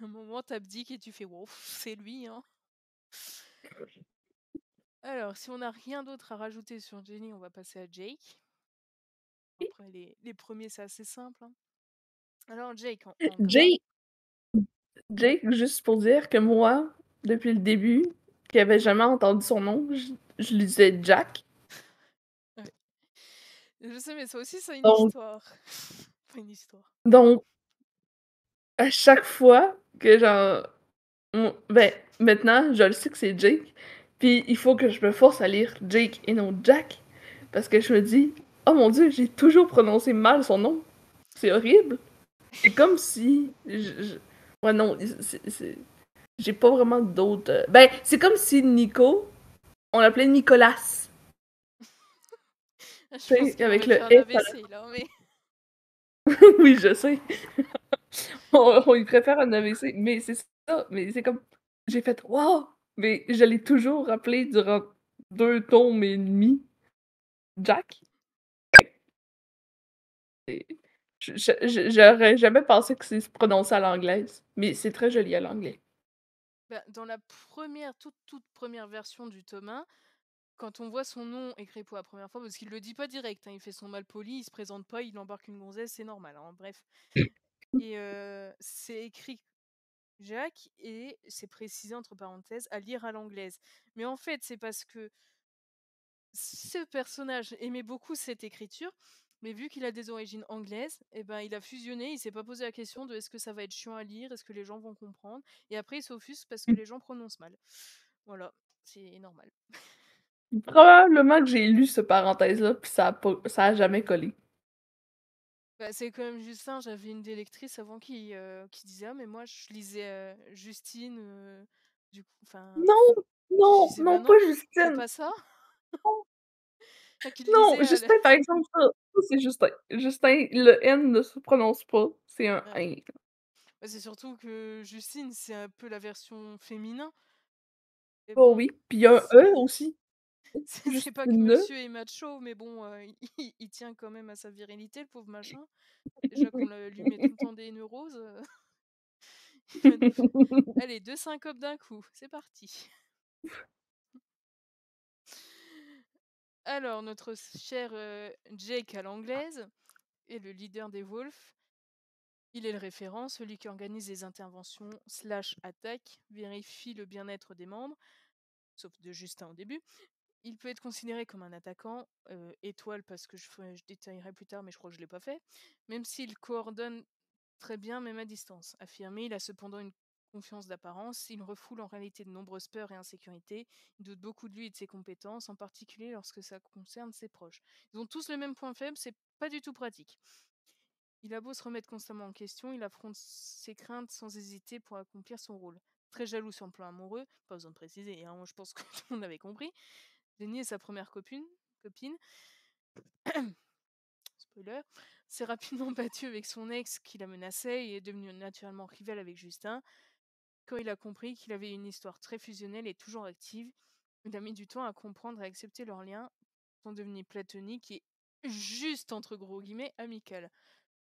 À un moment, t'abdiques et tu fais, wow, c'est lui, hein. Alors, si on n'a rien d'autre à rajouter sur Jenny, on va passer à Jake. Après, les premiers, c'est assez simple, hein. Alors, Jake, en gras. Jake Jake, juste pour dire que moi, depuis le début, qui avait jamais entendu son nom, je lui disais Jack. Ouais. Je sais, mais ça aussi, c'est une Donc histoire. Pas une histoire. donc à chaque fois que genre ben, maintenant, je le sais que c'est Jake, puis il faut que je me force à lire Jake et non Jack, parce que je me dis: «Oh mon Dieu, j'ai toujours prononcé mal son nom. C'est horrible». C'est comme si je ouais, non, c'est j'ai pas vraiment d'autres, ben, c'est comme si Nico, on l'appelait Nicolas, Je tu pense sais, qu'il avec aurait le fait un S à AVC, là, mais. oui, je sais. On y préfère un AVC, mais c'est ça, mais c'est comme j'ai fait: «Waouh!» mais je l'ai toujours appelé durant 2 tomes et demi Jack et j'aurais jamais pensé que c'est se prononçait à l'anglaise, mais c'est très joli à l'anglais. Bah, dans la première, toute première version du tome 1, quand on voit son nom écrit pour la première fois, parce qu'il le dit pas direct, hein, il fait son mal poli, il se présente pas, il embarque une gonzesse, c'est normal, hein, bref. Et c'est écrit Jack et c'est précisé entre parenthèses à lire à l'anglaise. Mais en fait, c'est parce que ce personnage aimait beaucoup cette écriture, mais vu qu'il a des origines anglaises, eh ben, il a fusionné, il s'est pas posé la question de est-ce que ça va être chiant à lire, est-ce que les gens vont comprendre, et après il s'offusque parce que les gens prononcent mal. Voilà, c'est normal. Probablement que j'ai lu ce parenthèse-là, puis ça a jamais collé. Bah, c'est comme Justin, j'avais une des lectrices avant qui disait ah mais moi je lisais Justine, du coup, enfin, Non! je Non! disais bah Non, non, pas c'est Justine! pas ça. Non! Ah, qui le Non! lisait Justin, par exemple, ça c'est Justin. Justin, le N ne se prononce pas, c'est un ouais. «n». Bah, c'est surtout que Justine, c'est un peu la version féminin. Et Oh bon, oui, puis il y a un «e» aussi. C'est pas que Justina? monsieur est macho, mais bon, il tient quand même à sa virilité, le pauvre machin. Déjà qu'on lui met tout le temps des neuroses, il va nous f allez, 2 syncopes d'un coup, c'est parti. Alors notre cher, Jake à l'anglaise est le leader des Wolves. Il est le référent, celui qui organise les interventions/attaques, vérifie le bien-être des membres, sauf de Justin au début. Il peut être considéré comme un attaquant, étoile parce que je détaillerai plus tard, mais je crois que je l'ai pas fait. Même s'il coordonne très bien, même à distance. Affirmé, il a cependant une confiance d'apparence. Il refoule en réalité de nombreuses peurs et insécurités. Il doute beaucoup de lui et de ses compétences, en particulier lorsque ça concerne ses proches. Ils ont tous le même point faible, c'est pas du tout pratique. Il a beau se remettre constamment en question, il affronte ses craintes sans hésiter pour accomplir son rôle. Très jaloux sur le plan amoureux, pas besoin de préciser, hein, je pense que tout le monde avait compris. Jenny est sa première copine. Spoiler, s'est rapidement battu avec son ex qui la menaçait et est devenu naturellement rival avec Justin. Quand il a compris qu'il avait une histoire très fusionnelle et toujours active, il a mis du temps à comprendre et accepter leur lien, sont devenus platoniques et juste entre gros guillemets amical.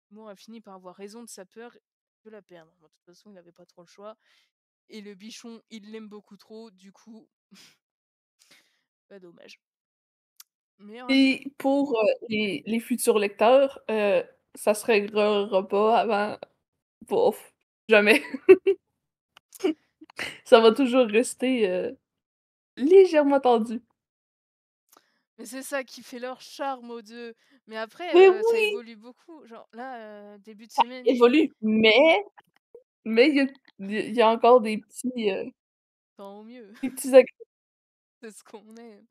Moore a fini par avoir raison de sa peur de la perdre. Bon, de toute façon, il n'avait pas trop le choix. Et le bichon, il l'aime beaucoup trop, du coup, pas dommage. Meilleur ami. Et pour, les futurs lecteurs, ça se réglera pas avant bof, jamais. Ça va toujours rester, légèrement tendu. Mais c'est ça qui fait leur charme aux deux. Mais après, Mais ça oui! évolue beaucoup. Genre là, début de Ça semaine, évolue, mais il y a encore tant au mieux, des petits agrès c'est ce qu'on aime.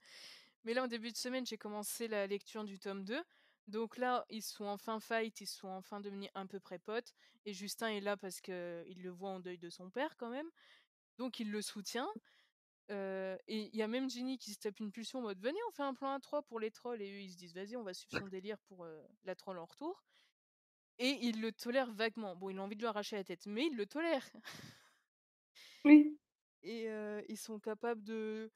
Mais là, en début de semaine, j'ai commencé la lecture du tome 2. Donc là, ils sont enfin fight, ils sont enfin devenus un peu près potes. Et Justin est là parce qu'il le voit en deuil de son père quand même. Donc il le soutient. Et il y a même Ginny qui se tape une pulsion en mode venez, on fait un plan à 3 pour les trolls. Et eux, ils se disent vas-y, on va suivre son délire pour la troll en retour. Et il le tolère vaguement. Bon, il a envie de lui arracher la tête, mais il le tolère. oui, Et ils sont capables de.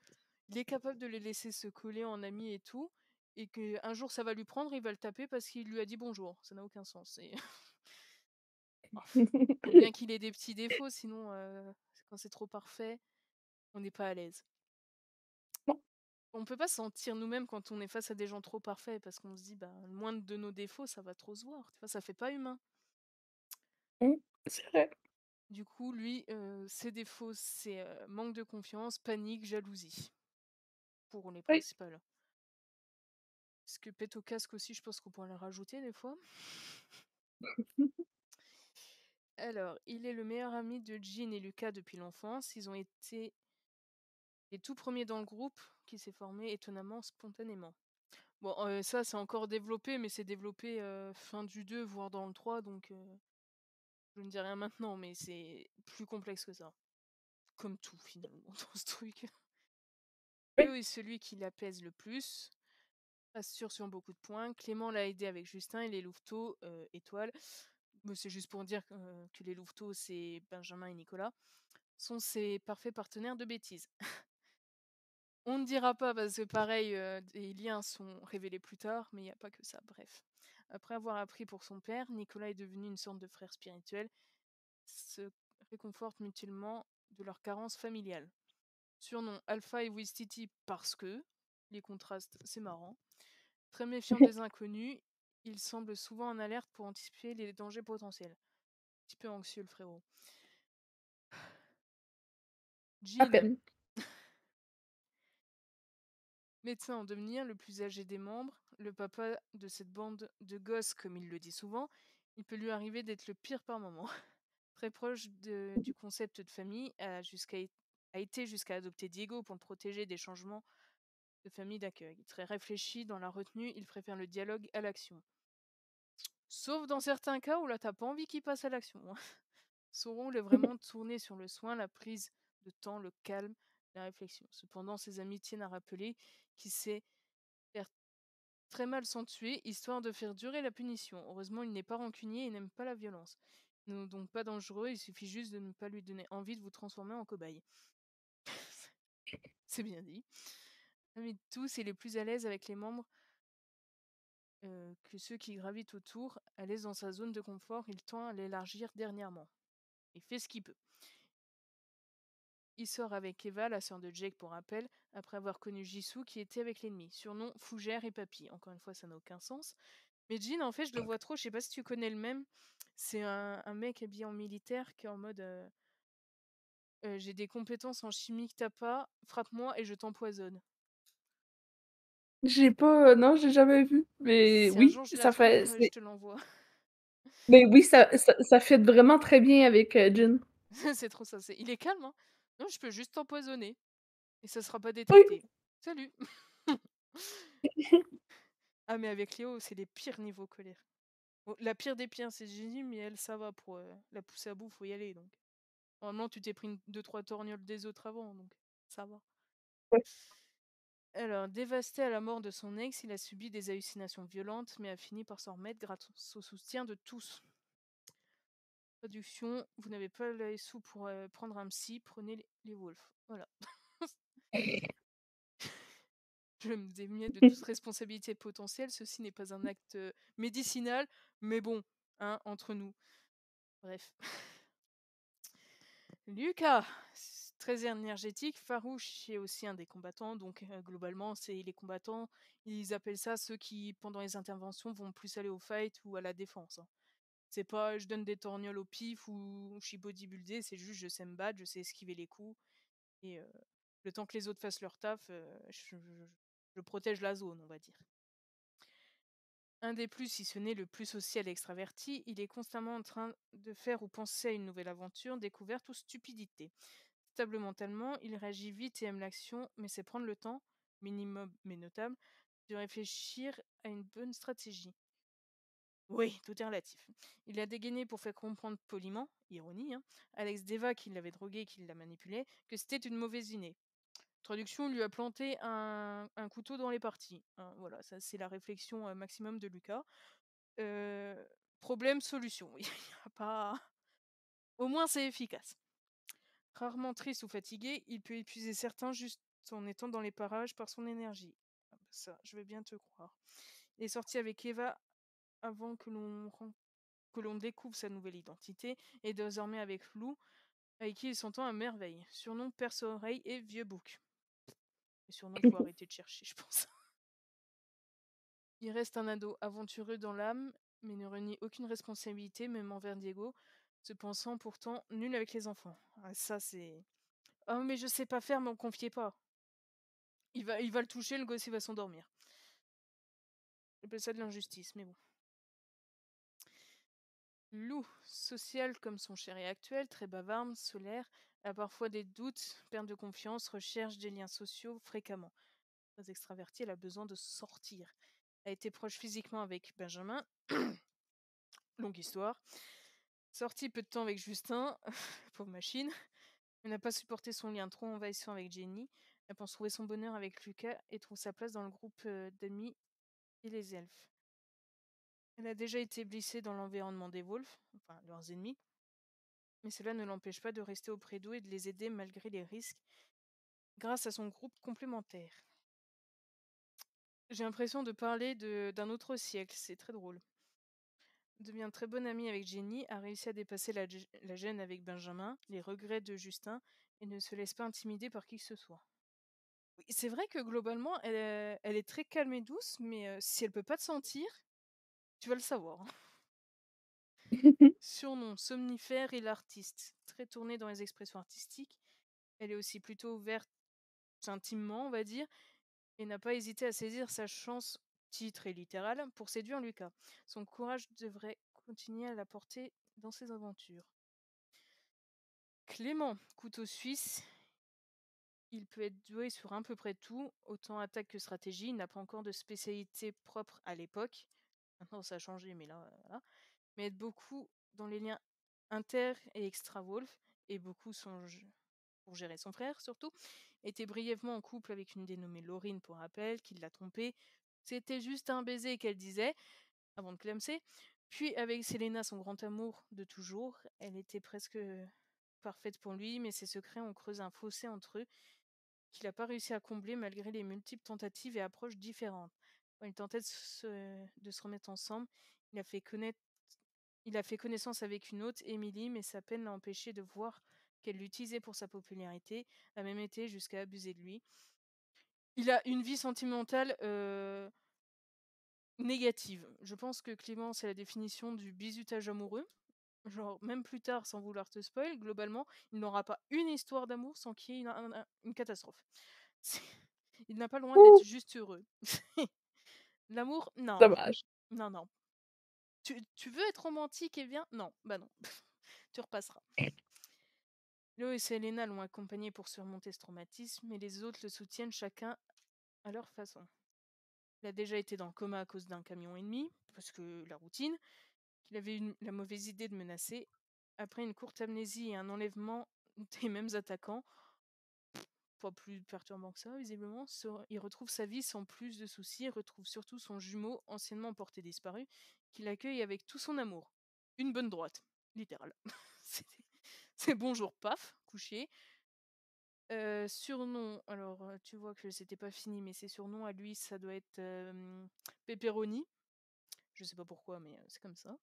Il est capable de les laisser se coller en amis et tout. Et qu'un jour ça va lui prendre, il va le taper parce qu'il lui a dit bonjour. Ça n'a aucun sens. Oh, faut bien qu'il ait des petits défauts, sinon quand c'est trop parfait, on n'est pas à l'aise. non, On peut pas se sentir nous-mêmes quand on est face à des gens trop parfaits parce qu'on se dit bah le moindre de nos défauts ça va trop se voir. Tu vois, ça fait pas humain. mmh, c'est vrai. Du coup, lui, ses défauts, c'est manque de confiance, panique, jalousie. Pour les Oui. principales. Parce que pète au casque aussi, je pense qu'on pourrait le rajouter des fois. Alors, il est le meilleur ami de Jean et Lucas depuis l'enfance. Ils ont été les tout premiers dans le groupe qui s'est formé étonnamment spontanément. Bon, ça c'est encore développé, mais c'est développé fin du 2, voire dans le 3, donc je ne dis rien maintenant, mais c'est plus complexe que ça. Comme tout finalement dans ce truc. Oui. Théo est celui qui l'apaise le plus, assure sur beaucoup de points. Clément l'a aidé avec Justin et les louveteaux, étoiles. Mais c'est juste pour dire que les louveteaux, c'est Benjamin et Nicolas, sont ses parfaits partenaires de bêtises. On ne dira pas parce que pareil, des liens sont révélés plus tard, mais il n'y a pas que ça, bref. Après avoir appris pour son père, Nicolas est devenu une sorte de frère spirituel, se réconfortent mutuellement de leur carence familiale. Surnom Alpha et Wistiti parce que, les contrastes, c'est marrant. Très méfiant des inconnus, il semble souvent en alerte pour anticiper les dangers potentiels. Un petit peu anxieux le frérot. À Jean, peine. médecin en devenir, le plus âgé des membres, le papa de cette bande de gosses comme il le dit souvent, il peut lui arriver d'être le pire par moment. Très proche du concept de famille, a été jusqu'à adopter Diego pour le protéger des changements de famille d'accueil. Très réfléchi dans la retenue, il préfère le dialogue à l'action. Sauf dans certains cas où là t'as pas envie qu'il passe à l'action. Son rôle est vraiment tourné sur le soin, la prise de temps, le calme, la réflexion. Cependant, ses amis tiennent à rappeler qu'il sait faire très mal s'en tuer, histoire de faire durer la punition. Heureusement, il n'est pas rancunier et n'aime pas la violence. Donc pas dangereux, il suffit juste de ne pas lui donner envie de vous transformer en cobaye. C'est bien dit. Parmi tous, il est plus à l'aise avec les membres que ceux qui gravitent autour. À l'aise dans sa zone de confort, il tend à l'élargir dernièrement. Il fait ce qu'il peut. Il sort avec Eva, la sœur de Jake pour rappel, après avoir connu Jisoo qui était avec l'ennemi. Surnom Fougère et Papy. Encore une fois, ça n'a aucun sens. Mais Jin, en fait, je le vois trop, je sais pas si tu connais le même. C'est un mec habillé en militaire qui est en mode j'ai des compétences en chimie que t'as pas, frappe-moi et je t'empoisonne. J'ai pas, non, j'ai jamais vu, mais Si un oui, jour je la ça trouve, fait je c'est te l'envoie. mais oui, ça fit vraiment très bien avec, Jin. C'est trop ça. Il est calme, hein. Non, je peux juste t'empoisonner et ça sera pas Oui. détecté. Salut. Ah, mais avec Léo, c'est les pires niveaux colère. Bon, la pire des pires, c'est Gigi, mais elle, ça va pour la pousser à bout, faut y aller. Donc, normalement, tu t'es pris 2-3 torgnoles des autres avant, donc ça va. Ouais. Alors, dévasté à la mort de son ex, il a subi des hallucinations violentes, mais a fini par s'en remettre grâce au soutien de tous. Traduction, vous n'avez pas les sous pour prendre un psy, prenez les Wolves. Voilà. Je me démets de toute responsabilité potentielle, ceci n'est pas un acte médicinal, mais bon, hein, entre nous. Bref. Lucas, très énergétique, farouche et aussi un des combattants. Donc globalement, c'est les combattants, ils appellent ça ceux qui, pendant les interventions, vont plus aller au fight ou à la défense, hein. C'est pas je donne des torgnoles au pif ou je suis bodybuildé, c'est juste je sais me battre, je sais esquiver les coups. Et le temps que les autres fassent leur taf, je protège la zone, on va dire. Un des plus, si ce n'est le plus social et extraverti, il est constamment en train de faire ou penser à une nouvelle aventure, découverte ou stupidité. Stable mentalement, il réagit vite et aime l'action, mais c'est prendre le temps, minimum mais notable, de réfléchir à une bonne stratégie. Oui, tout est relatif. Il a dégainé pour faire comprendre poliment, ironie, hein, Alex Deva qui l'avait drogué, qui l'a manipulé, que c'était une mauvaise idée. Traduction, lui a planté un couteau dans les parties, hein. Voilà, ça c'est la réflexion maximum de Lucas. Problème, solution. Il y a pas... Au moins c'est efficace. Rarement triste ou fatigué, il peut épuiser certains juste en étant dans les parages par son énergie. Ah bah ça, je vais bien te croire. Il est sorti avec Eva avant que l'on découvre sa nouvelle identité, et désormais avec Lou, avec qui il s'entend à merveille. Surnom Perce-Oreille et Vieux Bouc. Les surnoms, faut arrêter de chercher, je pense. Il reste un ado aventureux dans l'âme, mais ne renie aucune responsabilité, même envers Diego, se pensant pourtant nul avec les enfants. Ah, ça, c'est... Oh, mais je sais pas faire, m'en confiez pas. Il va le toucher, le gosse, il va s'endormir. J'appelle ça de l'injustice, mais bon. Lou, social comme son chéri actuel, très bavarde, solaire, a parfois des doutes, perte de confiance, recherche des liens sociaux fréquemment. Très extravertie, elle a besoin de sortir. Elle a été proche physiquement avec Benjamin. Longue histoire. Sortie peu de temps avec Justin, pauvre machine. Elle n'a pas supporté son lien trop envahissant avec Jenny. Elle pense trouver son bonheur avec Lucas et trouve sa place dans le groupe d'amis et les elfes. Elle a déjà été blessée dans l'environnement des Wolves, enfin leurs ennemis, mais cela ne l'empêche pas de rester auprès d'eux et de les aider malgré les risques, grâce à son groupe complémentaire. J'ai l'impression de parler d'un autre siècle, c'est très drôle. Devient très bonne amie avec Jenny, a réussi à dépasser la gêne avec Benjamin, les regrets de Justin, et ne se laisse pas intimider par qui que ce soit. Oui, c'est vrai que globalement, elle est très calme et douce, mais si elle peut pas te sentir, tu vas le savoir, hein. Surnom, somnifère et l'artiste. Très tournée dans les expressions artistiques. Elle est aussi plutôt ouverte intimement, on va dire, et n'a pas hésité à saisir sa chance, titre et littérale, pour séduire Lucas. Son courage devrait continuer à la porter dans ses aventures. Clément, couteau suisse, il peut être doué sur à peu près tout, autant attaque que stratégie. Il n'a pas encore de spécialité propre à l'époque. Maintenant, ça a changé, mais là, voilà. Mais aide beaucoup dans les liens inter- et extra-wolf, et beaucoup sont pour gérer son frère, surtout. Était brièvement en couple avec une dénommée Laurine, pour rappel, qui l'a trompée. C'était juste un baiser qu'elle disait, avant de clamser. Puis avec Selena, son grand amour de toujours, elle était presque parfaite pour lui, mais ses secrets ont creusé un fossé entre eux. qu'il n'a pas réussi à combler malgré les multiples tentatives et approches différentes. Quand il tentait de se remettre ensemble, il a fait connaître il a fait connaissance avec une autre, Emily, mais sa peine l'a empêché de voir qu'elle l'utilisait pour sa popularité, a même été jusqu'à abuser de lui. Il a une vie sentimentale négative. Je pense que Clément, c'est la définition du bizutage amoureux. Genre, même plus tard, sans vouloir te spoil, globalement, il n'aura pas une histoire d'amour sans qu'il y ait une catastrophe. C'est- Il n'a pas loin d'être Ouh! juste heureux. L'amour, non. Dommage. Non, non. Tu veux être romantique et bien? Non, bah non. Tu repasseras. Léo et Selena l'ont accompagné pour surmonter ce traumatisme, et les autres le soutiennent chacun à leur façon. Il a déjà été dans le coma à cause d'un camion ennemi, parce que la routine, qu'il avait eu la mauvaise idée de menacer. Après une courte amnésie et un enlèvement des mêmes attaquants, pas plus perturbant que ça, visiblement, il retrouve sa vie sans plus de soucis, il retrouve surtout son jumeau, anciennement porté disparu, qu'il accueille avec tout son amour. Une bonne droite, littéral. C'est bonjour, paf, couché. Surnom, alors tu vois que c'était pas fini, mais ses surnoms à lui, ça doit être Pepperoni. Je sais pas pourquoi, mais c'est comme ça.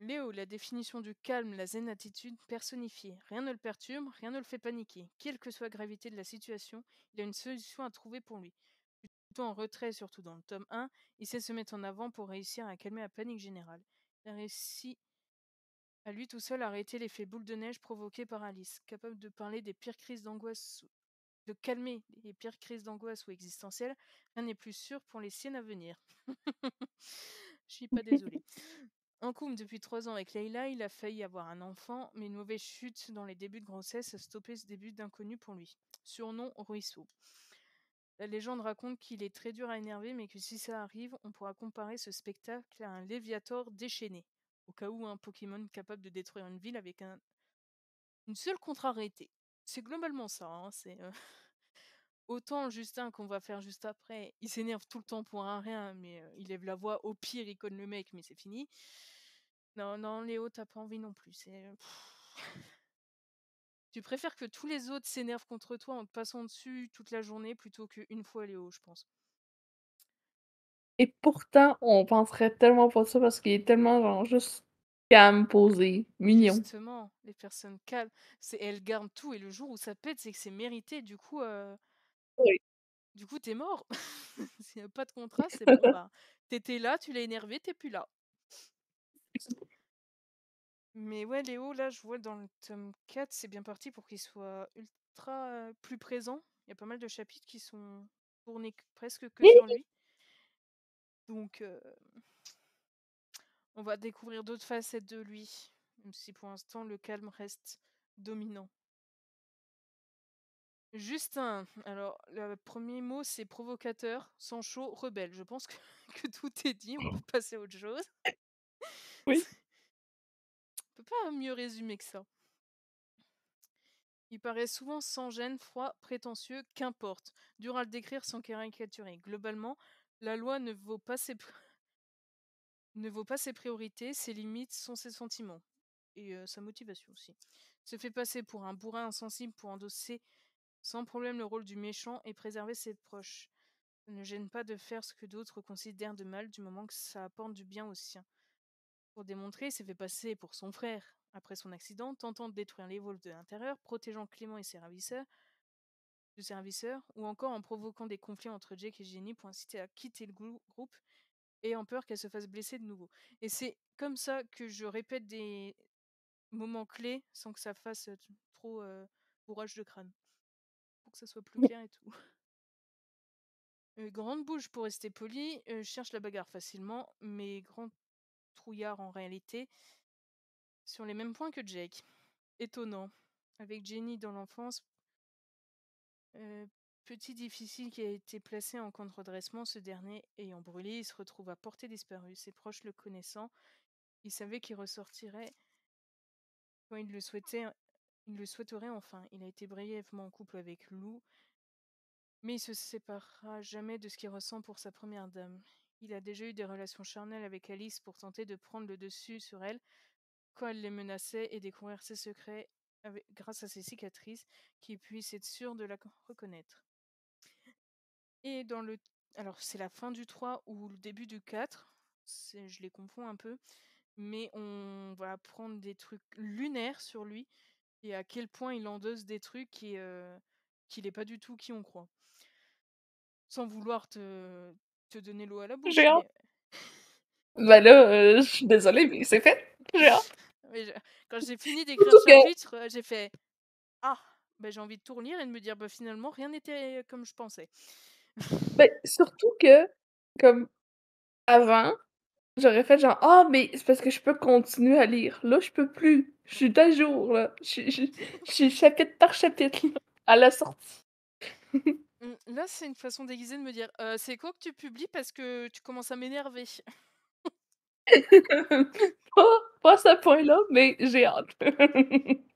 Léo, la définition du calme, la zen attitude personnifiée. Rien ne le perturbe, rien ne le fait paniquer. Quelle que soit la gravité de la situation, il a une solution à trouver pour lui. Plutôt en retrait, surtout dans le tome 1, il sait se mettre en avant pour réussir à calmer la panique générale. Il a réussi à lui tout seul à arrêter l'effet boule de neige provoqué par Alice, capable de parler des pires crises d'angoisse, de calmer les pires crises d'angoisse ou existentielles. Rien n'est plus sûr pour les siennes à venir. Je suis pas désolée. En couple depuis 3 ans avec Leila, il a failli avoir un enfant, mais une mauvaise chute dans les débuts de grossesse a stoppé ce début d'inconnu pour lui. Surnom Ruisseau. La légende raconte qu'il est très dur à énerver, mais que si ça arrive, on pourra comparer ce spectacle à un Léviator déchaîné, au cas où un Pokémon capable de détruire une ville avec une seule contrariété. C'est globalement ça, hein, c'est autant Justin qu'on va faire juste après, il s'énerve tout le temps pour un rien, mais il lève la voix, au pire il conne le mec, mais c'est fini. Non, non, Léo, t'as pas envie non plus. Tu préfères que tous les autres s'énervent contre toi en te passant dessus toute la journée plutôt qu'une fois Léo, je pense. Et pourtant, on penserait tellement pas ça parce qu'il est tellement, genre, juste calme, posé, mignon. Justement, les personnes calmes, elles gardent tout et le jour où ça pète, c'est que c'est mérité. Oui. Du coup, t'es mort. S'il n'y a pas de contrat, c'est bon, bah, t'étais là, tu l'as énervé, t'es plus là. Mais ouais, Léo, là, je vois dans le tome 4, c'est bien parti pour qu'il soit ultra plus présent. Il y a pas mal de chapitres qui sont tournés presque que sur lui. Donc, on va découvrir d'autres facettes de lui, même si pour l'instant, le calme reste dominant. Justin, alors le premier mot c'est provocateur, sans chaud, rebelle. Je pense que, que tout est dit, on peut passer à autre chose. Oui. On peut pas mieux résumer que ça. Il paraît souvent sans gêne, froid, prétentieux, qu'importe. Dur à le décrire sans caricaturer. Globalement, la loi ne vaut pas ses priorités, ses limites sont ses sentiments. Et sa motivation aussi. Se fait passer pour un bourrin insensible pour endosser sans problème le rôle du méchant et préserver ses proches. Ça ne gêne pas de faire ce que d'autres considèrent de mal du moment que ça apporte du bien aux siens. Pour démontrer, il s'est fait passer pour son frère après son accident, tentant de détruire les Wolves de l'intérieur, protégeant Clément et ses ravisseurs, ou encore en provoquant des conflits entre Jake et Jenny pour inciter à quitter le groupe et en peur qu'elle se fasse blesser de nouveau. Et c'est comme ça que je répète des moments clés sans que ça fasse trop bourrage de crâne, pour que ça soit plus clair et tout. Grande bouche pour rester poli, cherche la bagarre facilement, mais grand trouillard en réalité, sur les mêmes points que Jake. Étonnant. Avec Jenny dans l'enfance, euh, petit difficile qui a été placé en camp de redressement, ce dernier ayant brûlé, il se retrouve à portée disparue. Ses proches le connaissant, ils savaient qu'il ressortirait quand il le souhaiterait enfin. Il a été brièvement en couple avec Lou, mais il se séparera jamais de ce qu'il ressent pour sa première dame. Il a déjà eu des relations charnelles avec Alice pour tenter de prendre le dessus sur elle quand elle les menaçait et découvrir ses secrets grâce à ses cicatrices, qu'il puisse être sûr de la reconnaître. Et dans le... Alors, c'est la fin du 3 ou le début du 4, je les confonds un peu, mais on va apprendre des trucs lunaires sur lui et à quel point il endosse des trucs et qu'il n'est pas du tout qui on croit. Sans vouloir te donner l'eau à la J'ai bouche, hâte. mais... Ben là, je suis désolée, mais c'est fait. J'ai hâte. mais quand j'ai fini d'écrire le Surtout que chapitre, j'ai fait ah, ben, j'ai envie de tout relire et de me dire bah, finalement rien n'était comme je pensais. ben, surtout que, comme avant, j'aurais fait genre: «Ah, mais c'est parce que je peux continuer à lire». Là, je peux plus. Je suis à jour, là. Je suis chapitre par chapitre, là, à la sortie. Là, c'est une façon déguisée de me dire c'est quoi que tu publies parce que tu commences à m'énerver. Pas à ce point-là, mais j'ai hâte.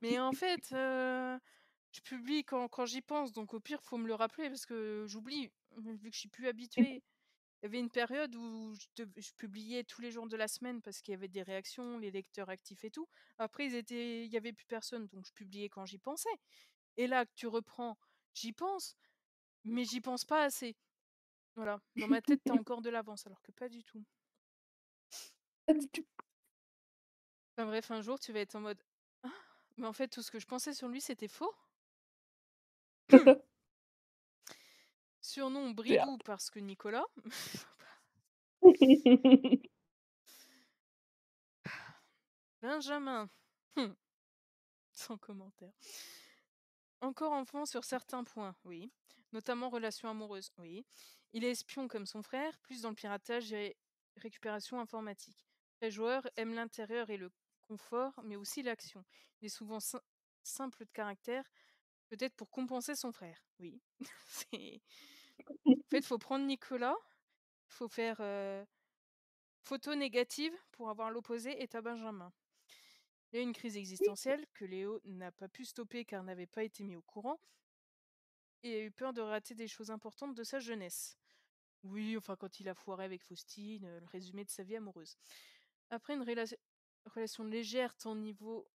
Mais en fait, je publie quand j'y pense, donc au pire, faut me le rappeler parce que j'oublie, vu que je suis plus habituée. Il y avait une période où je publiais tous les jours de la semaine parce qu'il y avait des réactions, les lecteurs actifs et tout. Après, il y avait plus personne, donc je publiais quand j'y pensais. Et là, que tu reprends, j'y pense, mais j'y pense pas assez. Voilà, dans ma tête, t'as encore de l'avance, alors que pas du tout. Pas du tout. Enfin bref, un jour, tu vas être en mode ah, mais en fait, tout ce que je pensais sur lui, c'était faux. Surnom J'ai Bribou hâte. parce que Nicolas. Benjamin. Sans commentaire. Encore enfant sur certains points, oui. Notamment relations amoureuses, oui. Il est espion comme son frère, plus dans le piratage et récupération informatique. Très joueur, aime l'intérieur et le confort, mais aussi l'action. Il est souvent simple de caractère, peut-être pour compenser son frère, oui. En fait, il faut prendre Nicolas, il faut faire photo négative pour avoir l'opposé et t'as Benjamin. Il y a une crise existentielle que Léo n'a pas pu stopper car n'avait pas été mis au courant et a eu peur de rater des choses importantes de sa jeunesse. Oui, enfin quand il a foiré avec Faustine, le résumé de sa vie amoureuse. Après une relation légère tant niveau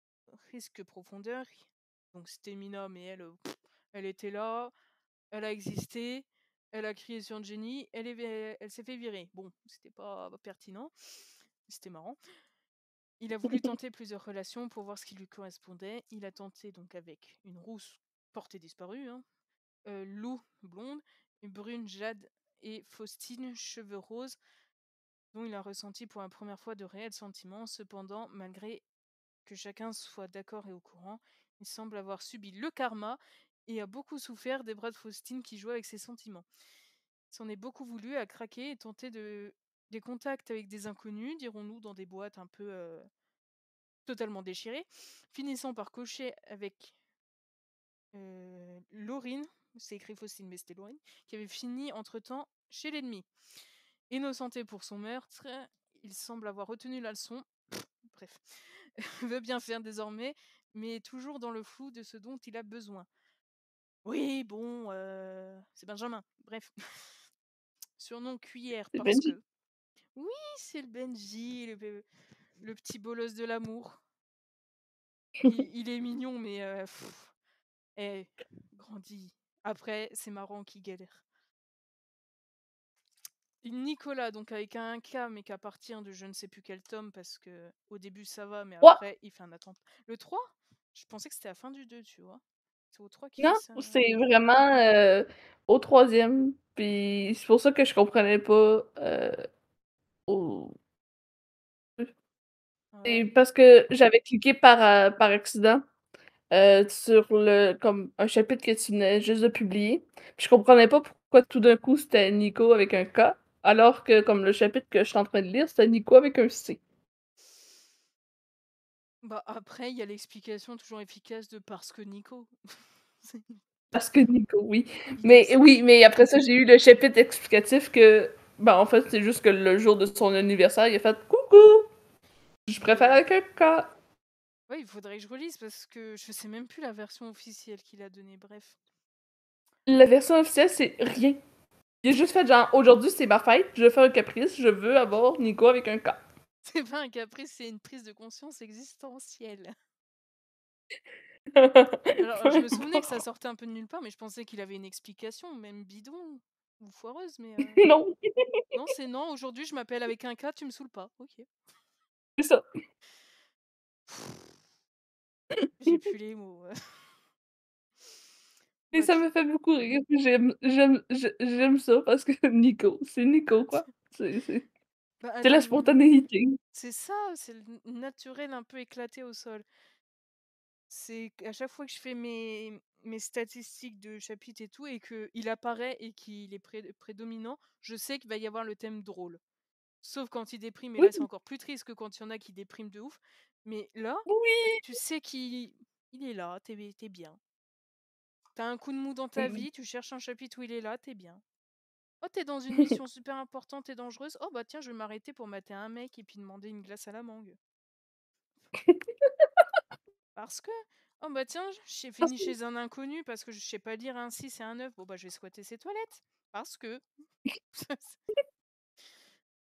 risque que profondeur, donc c'était Mina, mais elle, elle était là, elle a existé, elle a crié sur Jenny, elle s'est fait virer. Bon, c'était pas pertinent, c'était marrant. Il a voulu tenter plusieurs relations pour voir ce qui lui correspondait. Il a tenté donc avec une rousse portée disparue, hein, Lou blonde, et Brune Jade et Faustine cheveux roses, dont il a ressenti pour la première fois de réels sentiments. Cependant, malgré que chacun soit d'accord et au courant, il semble avoir subi le karma et a beaucoup souffert des bras de Faustine qui jouait avec ses sentiments. Il s'en est beaucoup voulu, a craqué et tenté des contacts avec des inconnus, dirons-nous, dans des boîtes un peu totalement déchirées, finissant par cocher avec Laurine, c'est écrit Faustine, mais c'était Laurine, qui avait fini entre-temps chez l'ennemi. Innocenté pour son meurtre, il semble avoir retenu la leçon. Bref, veut bien faire désormais, mais toujours dans le flou de ce dont il a besoin. Oui, bon, c'est Benjamin. Bref. Surnom cuillère C'est parce Benji. que. Oui, c'est le Benji, le petit bolos de l'amour. Il est mignon, mais eh, grandit. Après, c'est marrant qu'il galère. Nicolas, donc avec un K, mais qu'à partir de je ne sais plus quel tome, parce que au début ça va, mais 3! après il fait un attente. Le 3, je pensais que c'était la fin du 2, tu vois. C'est au 3 qu'il Non, fait ça. c'est vraiment, au 3e, puis c'est pour ça que je comprenais pas, au c'est Ouais. parce que j'avais cliqué par accident, sur le comme un chapitre que tu venais juste de publier, puis je comprenais pas pourquoi tout d'un coup c'était Nico avec un K, alors que comme le chapitre que je suis en train de lire, c'était Nico avec un C. Bah après, il y a l'explication toujours efficace de parce que Nico. Parce que Nico, oui. Il est Oui, sympa. mais après ça, j'ai eu le chapitre explicatif que, ben, en fait, c'est juste que le jour de son anniversaire, il a fait: «Coucou, je préfère Mais avec un K». ouais, il faudrait que je relise parce que je sais même plus la version officielle qu'il a donnée. Bref. La version officielle, c'est rien. Il a juste fait genre: «Aujourd'hui, c'est ma fête, je veux faire un caprice, je veux avoir Nico avec un K». C'est pas un caprice, c'est une prise de conscience existentielle. Alors je me souvenais que ça sortait un peu de nulle part, mais je pensais qu'il avait une explication, même bidon ou foireuse, mais Non, non, c'est non, aujourd'hui je m'appelle avec un K, tu me saoules pas. OK. c'est ça. J'ai plus les mots, Et ça Bref. me fait beaucoup rire, puis j'aime ça parce que Nico, c'est Nico, quoi. Bah, C'est la spontanéité. c'est ça, c'est le naturel un peu éclaté au sol. C'est qu'à chaque fois que je fais mes statistiques de chapitres et tout et qu'il apparaît et qu'il est prédominant, je sais qu'il va y avoir le thème drôle. Sauf quand il déprime et Oui, là, c'est encore plus triste que quand il y en a qui dépriment de ouf. Mais là, oui! tu sais qu'il est là, tu bien. T'as un coup de mou dans ta Mmh. vie, tu cherches un chapitre où il est là, tu bien. Oh, t'es dans une mission super importante et dangereuse. Oh, bah tiens, je vais m'arrêter pour mater un mec et puis demander une glace à la mangue. Parce que, oh, bah tiens, j'ai Parce fini que chez un inconnu parce que je sais pas lire un 6 et un 9. Bon, bah, je vais squatter ses toilettes. Parce que.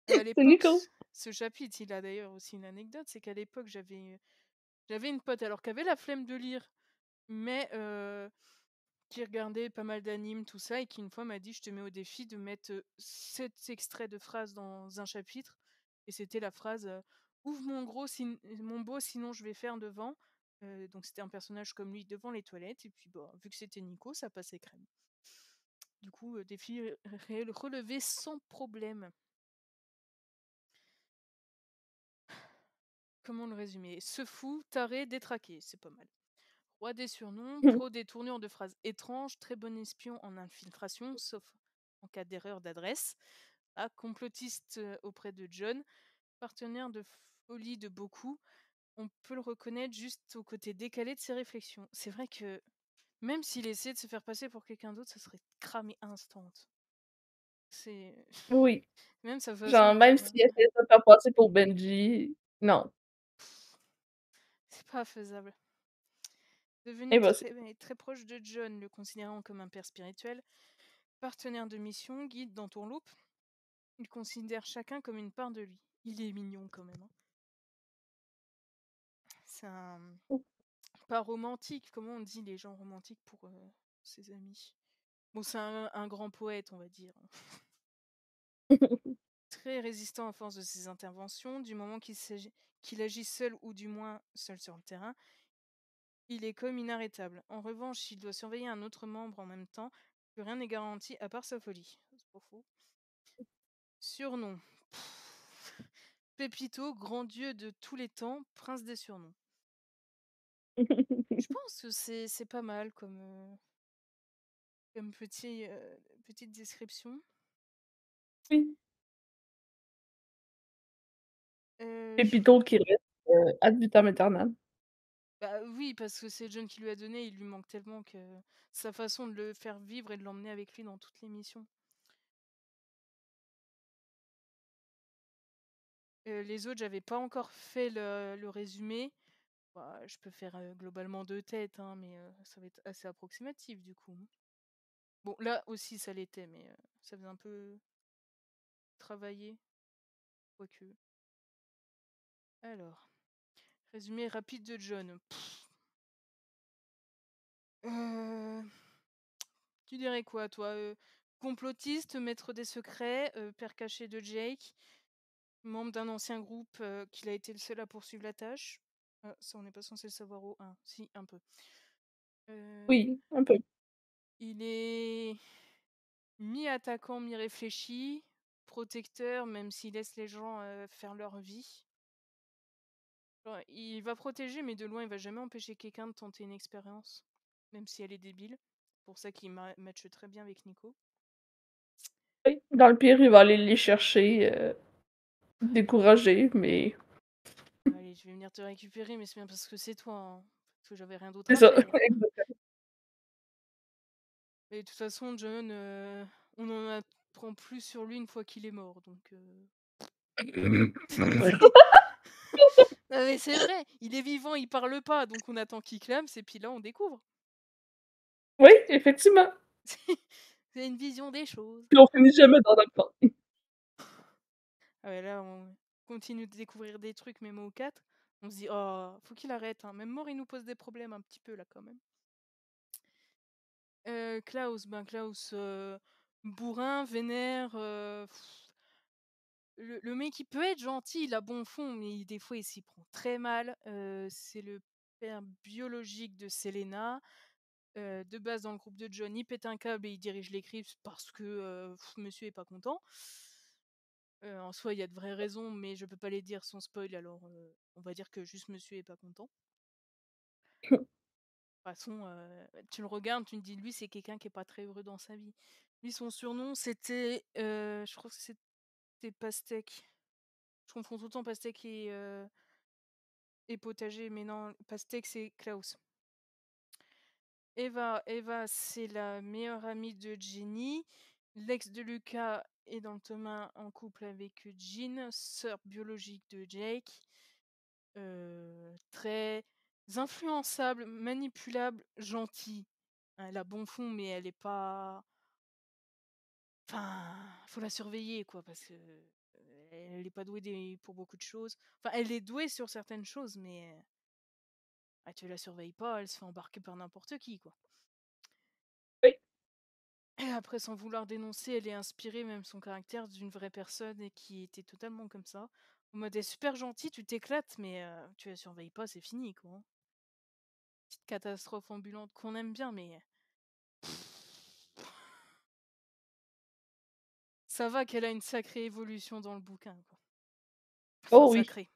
Et à c'est l'époque, Nico. ce chapitre, il a d'ailleurs aussi une anecdote, c'est qu'à l'époque, j'avais une pote alors qui avait la flemme de lire, mais qui regardait pas mal d'animes, tout ça, et qui une fois m'a dit: «Je te mets au défi de mettre 7 extraits de phrases dans un chapitre». Et c'était la phrase «Ouvre mon gros, mon beau, sinon je vais faire devant». Donc c'était un personnage comme lui devant les toilettes, et puis bah, vu que c'était Nico, ça passait crème. Du coup, défi relevé sans problème. Comment le résumer? Ce fou, taré, détraqué, c'est pas mal. Roi des surnoms, pro des tournures de phrases étranges, très bon espion en infiltration, sauf en cas d'erreur d'adresse. Complotiste auprès de John, partenaire de folie de beaucoup. On peut le reconnaître juste au côté décalé de ses réflexions. C'est vrai que même s'il essayait de se faire passer pour quelqu'un d'autre, ça serait cramé instant. C'est Oui, même sa façon genre de même dire. s'il essaie de se faire passer pour Benji, non, C'est pas faisable. Devenu impossible. très proche de John, le considérant comme un père spirituel, partenaire de mission, guide dans Tourloupe, il considère chacun comme une part de lui. Il est mignon quand même, hein. C'est un pas romantique, comment on dit les gens romantiques pour ses amis? Bon, c'est un grand poète, on va dire. Très résistant à force de ses interventions, du moment qu'il agit seul ou du moins seul sur le terrain, il est comme inarrêtable. En revanche, s'il doit surveiller un autre membre en même temps, plus rien n'est garanti à part sa folie. C'est pas faux. Surnom. Pépito, grand dieu de tous les temps, prince des surnoms. Je pense que c'est pas mal comme petite description. Oui. Euh, je- Pépito qui reste, ad vitam aeternam. Bah oui, parce que c'est John qui lui a donné, il lui manque tellement que sa façon de le faire vivre et de l'emmener avec lui dans toutes les missions. Les autres, j'avais pas encore fait le résumé. Bah, je peux faire globalement deux têtes, hein, mais ça va être assez approximatif du coup. Bon, là aussi ça l'était, mais ça faisait un peu travailler, quoique. Alors, résumé rapide de John. Euh, Tu dirais quoi, toi? Complotiste, maître des secrets, père caché de Jake, membre d'un ancien groupe qu'il a été le seul à poursuivre la tâche. Ça, on n'est pas censé le savoir au 1. Si, un peu. Euh, Oui, un peu. il est mi-attaquant, mi-réfléchi, protecteur, même s'il laisse les gens faire leur vie. Genre, il va protéger, mais de loin, il va jamais empêcher quelqu'un de tenter une expérience, même si elle est débile. C'est pour ça qu'il matche très bien avec Nico. Oui, dans le pire, il va aller les chercher, découragé, mais Allez, je vais venir te récupérer, mais c'est bien parce que c'est toi, hein, parce que j'avais rien d'autre c'est à ça, faire. exactement. Et de toute façon, John, on en apprend plus sur lui une fois qu'il est mort, donc. Non mais c'est vrai, il est vivant, il parle pas, donc on attend qu'il clame, et puis là on découvre. Oui, effectivement. C'est une vision des choses. Puis on finit jamais d'en apprendre. Ah ouais, là on continue de découvrir des trucs, même au 4. On se dit: «Oh, faut qu'il arrête, hein, même mort, il nous pose des problèmes un petit peu là quand même». Klaus, ben Klaus, bourrin, vénère, le mec il peut être gentil, il a bon fond, mais des fois il s'y prend très mal. C'est le père biologique de Selena. De base dans le groupe de John, il pète un câble et il dirige les Crips parce que, monsieur est pas content. En soi, il y a de vraies raisons, mais je peux pas les dire sans spoil, alors, on va dire que juste monsieur est pas content. De toute façon, tu le regardes, tu te dis: «Lui, c'est quelqu'un qui est pas très heureux dans sa vie». Lui, son surnom, c'était, je crois que c'était Pastèque. Je confonds tout le temps Pastèque et Potager, mais non, Pastèque, c'est Klaus. Eva, c'est la meilleure amie de Jenny. L'ex de Lucas est dans le tome 1 en couple avec Jean, sœur biologique de Jake. Très influençable, manipulable, gentille. Elle a bon fond, mais elle est pas. Enfin, faut la surveiller, quoi, parce que elle est pas douée pour beaucoup de choses. Enfin, elle est douée sur certaines choses, mais tu la surveilles pas, elle se fait embarquer par n'importe qui, quoi. Oui. Et après, sans vouloir dénoncer, elle est inspirée, même son caractère, d'une vraie personne et qui était totalement comme ça. En mode, elle est super gentille, tu t'éclates, mais tu la surveilles pas, c'est fini, quoi, hein. Petite catastrophe ambulante qu'on aime bien, mais ça va qu'elle a une sacrée évolution dans le bouquin, quoi. Enfin, Oh oui. sacrée.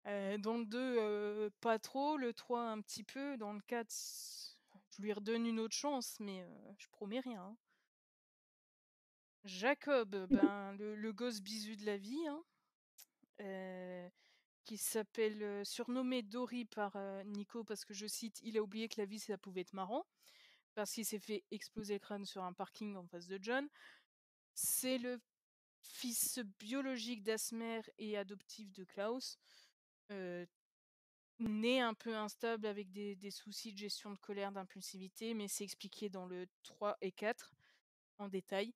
Dans le 2, pas trop, le 3 un petit peu, dans le 4, je lui redonne une autre chance, mais je promets rien, hein. Jacob, ben, le gosse bisu de la vie, hein. Qui s'appelle, surnommé Dory par Nico parce que je cite: «Il a oublié que la vie ça pouvait être marrant», parce qu'il s'est fait exploser le crâne sur un parking en face de John. C'est le fils biologique d'Asmer et adoptif de Klaus, né un peu instable avec des soucis de gestion de colère, d'impulsivité, mais c'est expliqué dans le 3 et 4 en détail.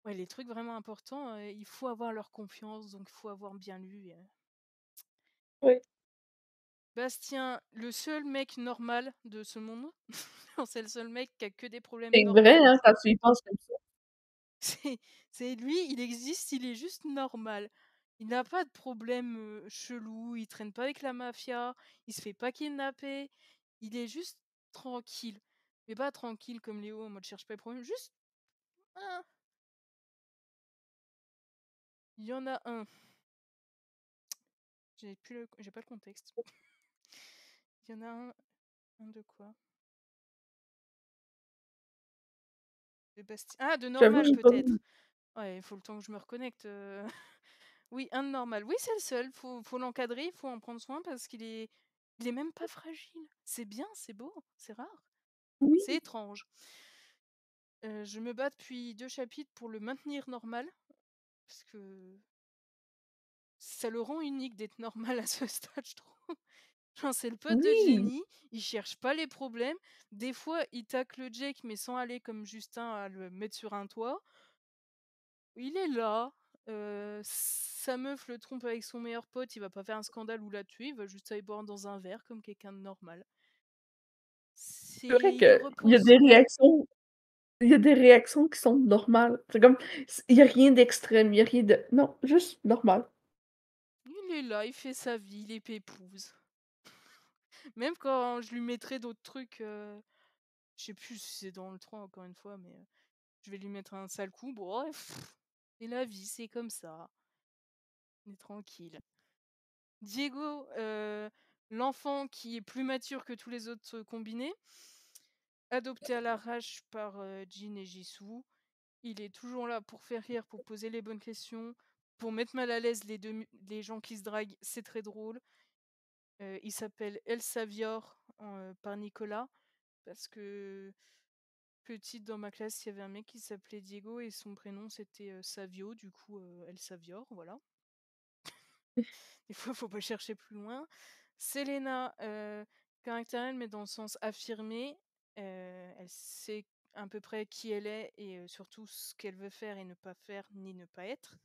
Ouais, les trucs vraiment importants, il faut avoir leur confiance, donc il faut avoir bien lu. Oui. Bastien, le seul mec normal de ce monde. C'est le seul mec qui a que des problèmes C'est vrai, normaux. hein, quand tu y penses comme ça. C'est, c'est lui, il existe, il est juste normal. Il n'a pas de problème chelou, il traîne pas avec la mafia, il se fait pas kidnapper, il est juste tranquille. Mais pas tranquille comme Léo, en mode cherche pas les problèmes, juste un. Il y en a un. J'ai pas le contexte. Il y en a un de quoi? De Bastien. Ah, de J'avoue, normal j'ai pas peut-être. vu. Ouais, il faut le temps que je me reconnecte. Oui, un de normal. Oui, c'est le seul. Faut l'encadrer, il faut en prendre soin parce il est même pas fragile. C'est bien, c'est beau, c'est rare. Oui, C'est étrange. Je me bats depuis 2 chapitres pour le maintenir normal parce que ça le rend unique d'être normal à ce stade, je trouve. Genre, c'est le pote de oui, Jenny, il cherche pas les problèmes. Des fois, il tacle Jake, mais sans aller comme Justin à le mettre sur un toit. Il est là. Sa meuf le trompe avec son meilleur pote, il va pas faire un scandale ou la tuer, il va juste aller boire dans un verre comme quelqu'un de normal. c'est vrai Il qu'il y a reprend des soin. réactions il y a des réactions qui sont normales. C'est comme il y a rien d'extrême, il y a rien de non, juste normal. Il est là, il fait sa vie, il est pépouze. Même quand je lui mettrai d'autres trucs, je sais plus si c'est dans le 3 encore une fois, mais je vais lui mettre un sale coup. Bon, ouais, c'est la vie, c'est comme ça. On est tranquille. Diego, l'enfant qui est plus mature que tous les autres combinés, adopté à l'arrache par Jin et Jisoo. Il est toujours là pour faire rire, pour poser les bonnes questions, pour mettre mal à l'aise les gens qui se draguent, c'est très drôle. Il s'appelle El Savior par Nicolas, parce que petite dans ma classe, il y avait un mec qui s'appelait Diego et son prénom c'était Savio, du coup El Savior, voilà. Des fois, faut pas chercher plus loin. Selena, caractérielle, mais dans le sens affirmé. Elle sait à peu près qui elle est et surtout ce qu'elle veut faire et ne pas faire ni ne pas être.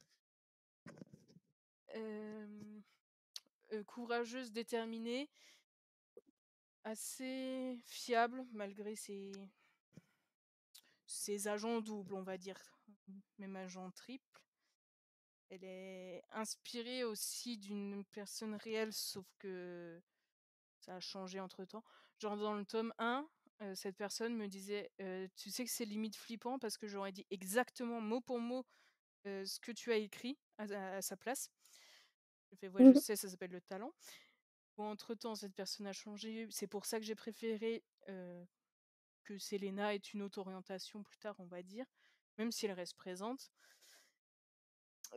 courageuse, déterminée, assez fiable malgré ses agents doubles, on va dire, même agent triple. Elle est inspirée aussi d'une personne réelle, sauf que ça a changé entre-temps. Genre dans le tome 1, cette personne me disait tu sais que c'est limite flippant parce que j'aurais dit exactement mot pour mot ce que tu as écrit à sa place. Je fais ouais, je sais, ça s'appelle le talent. Bon, entre-temps, cette personne a changé. C'est pour ça que j'ai préféré que Selena ait une autre orientation plus tard, on va dire, même si elle reste présente.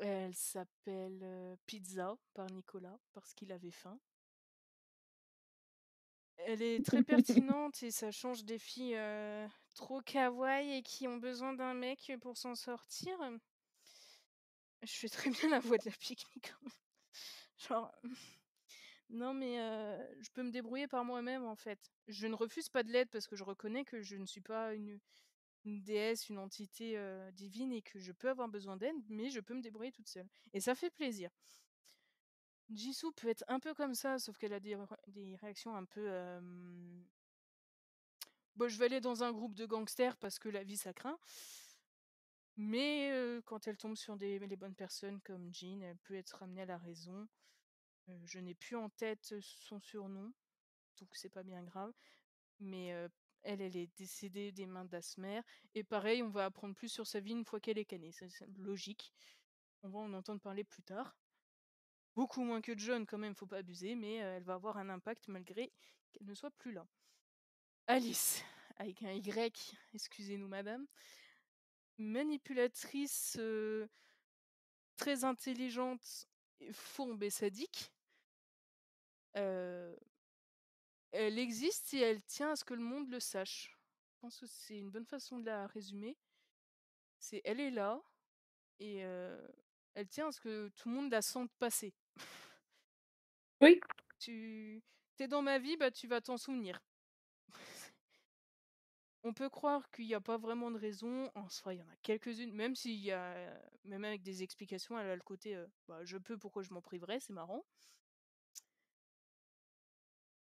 Elle s'appelle Pizza par Nicolas parce qu'il avait faim. Elle est très pertinente et ça change des filles trop kawaii et qui ont besoin d'un mec pour s'en sortir. Je fais très bien la voix de la pique-nique quand même. Genre, non mais je peux me débrouiller par moi-même en fait. Je ne refuse pas de l'aide parce que je reconnais que je ne suis pas une déesse, une entité divine et que je peux avoir besoin d'aide, mais je peux me débrouiller toute seule. Et ça fait plaisir. Jisoo peut être un peu comme ça, sauf qu'elle a des réactions un peu... Bon, je vais aller dans un groupe de gangsters parce que la vie ça craint. Mais quand elle tombe sur les bonnes personnes comme Jin, elle peut être ramenée à la raison. Je n'ai plus en tête son surnom, donc c'est pas bien grave. Mais elle est décédée des mains d'Asmer. Et pareil, on va apprendre plus sur sa vie une fois qu'elle est canée. C'est logique. On va en entendre parler plus tard. Beaucoup moins que John, quand même, faut pas abuser, mais elle va avoir un impact malgré qu'elle ne soit plus là. Alice, avec un Y, excusez-nous madame. Manipulatrice très intelligente, fourbe et sadique. Elle existe et elle tient à ce que le monde le sache. Je pense que c'est une bonne façon de la résumer. Elle est là et elle tient à ce que tout le monde la sente passer. Oui. Tu es dans ma vie, bah tu vas t'en souvenir. On peut croire qu'il n'y a pas vraiment de raison, en soi il y en a quelques-unes, même s'il y a, même avec des explications, elle a le côté bah, je peux, pourquoi je m'en priverais, c'est marrant.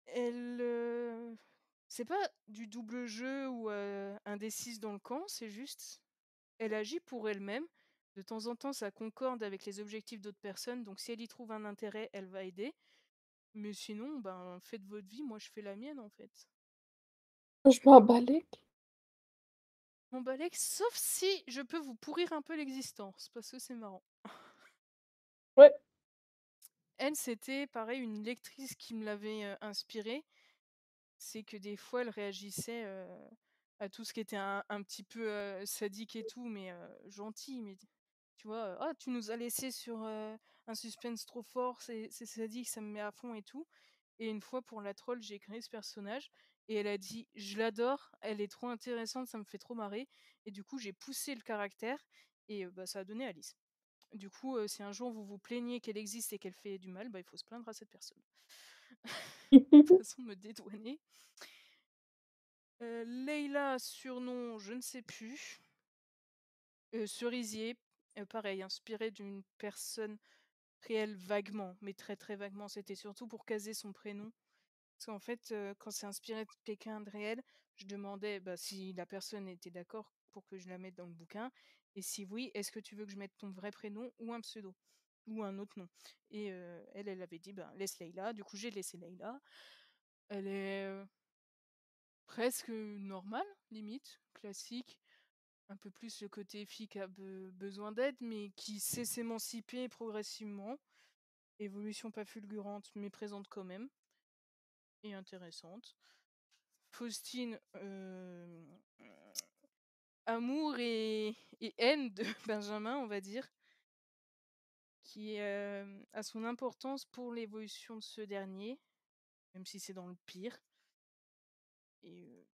Elle. C'est pas du double jeu ou indécise dans le camp, c'est juste. Elle agit pour elle-même. De temps en temps, ça concorde avec les objectifs d'autres personnes, donc si elle y trouve un intérêt, elle va aider. Mais sinon, ben, faites votre vie, moi je fais la mienne en fait. Je m'en balèque. Mon balèque, sauf si je peux vous pourrir un peu l'existence, parce que c'est marrant. Ouais. Elle, c'était pareil, une lectrice qui me l'avait inspirée. C'est que des fois, elle réagissait à tout ce qui était un petit peu sadique et tout, mais gentil. Mais tu vois, ah, tu nous as laissé sur un suspense trop fort, c'est sadique, ça me met à fond et tout. Et une fois, pour la troll, j'ai créé ce personnage. Et elle a dit, je l'adore, elle est trop intéressante, ça me fait trop marrer. Et du coup, j'ai poussé le caractère et bah, ça a donné Alice. Du coup, si un jour vous vous plaignez qu'elle existe et qu'elle fait du mal, bah, il faut se plaindre à cette personne. Façon de me dédouaner. Leïla, surnom, je ne sais plus. Cerisier, pareil, inspiré d'une personne réelle vaguement, mais très très vaguement. C'était surtout pour caser son prénom. Parce qu'en fait, quand c'est inspiré de quelqu'un de réel, je demandais bah, si la personne était d'accord pour que je la mette dans le bouquin. Et si oui, est-ce que tu veux que je mette ton vrai prénom ou un pseudo ou un autre nom. Et elle avait dit, ben, laisse Leïla. Du coup, j'ai laissé Leïla. Elle est presque normale, limite, classique. Un peu plus le côté fille qui a besoin d'aide, mais qui sait s'émanciper progressivement. Évolution pas fulgurante, mais présente quand même. Et intéressante. Faustine, amour et haine de Benjamin, on va dire, qui a son importance pour l'évolution de ce dernier, même si c'est dans le pire. Et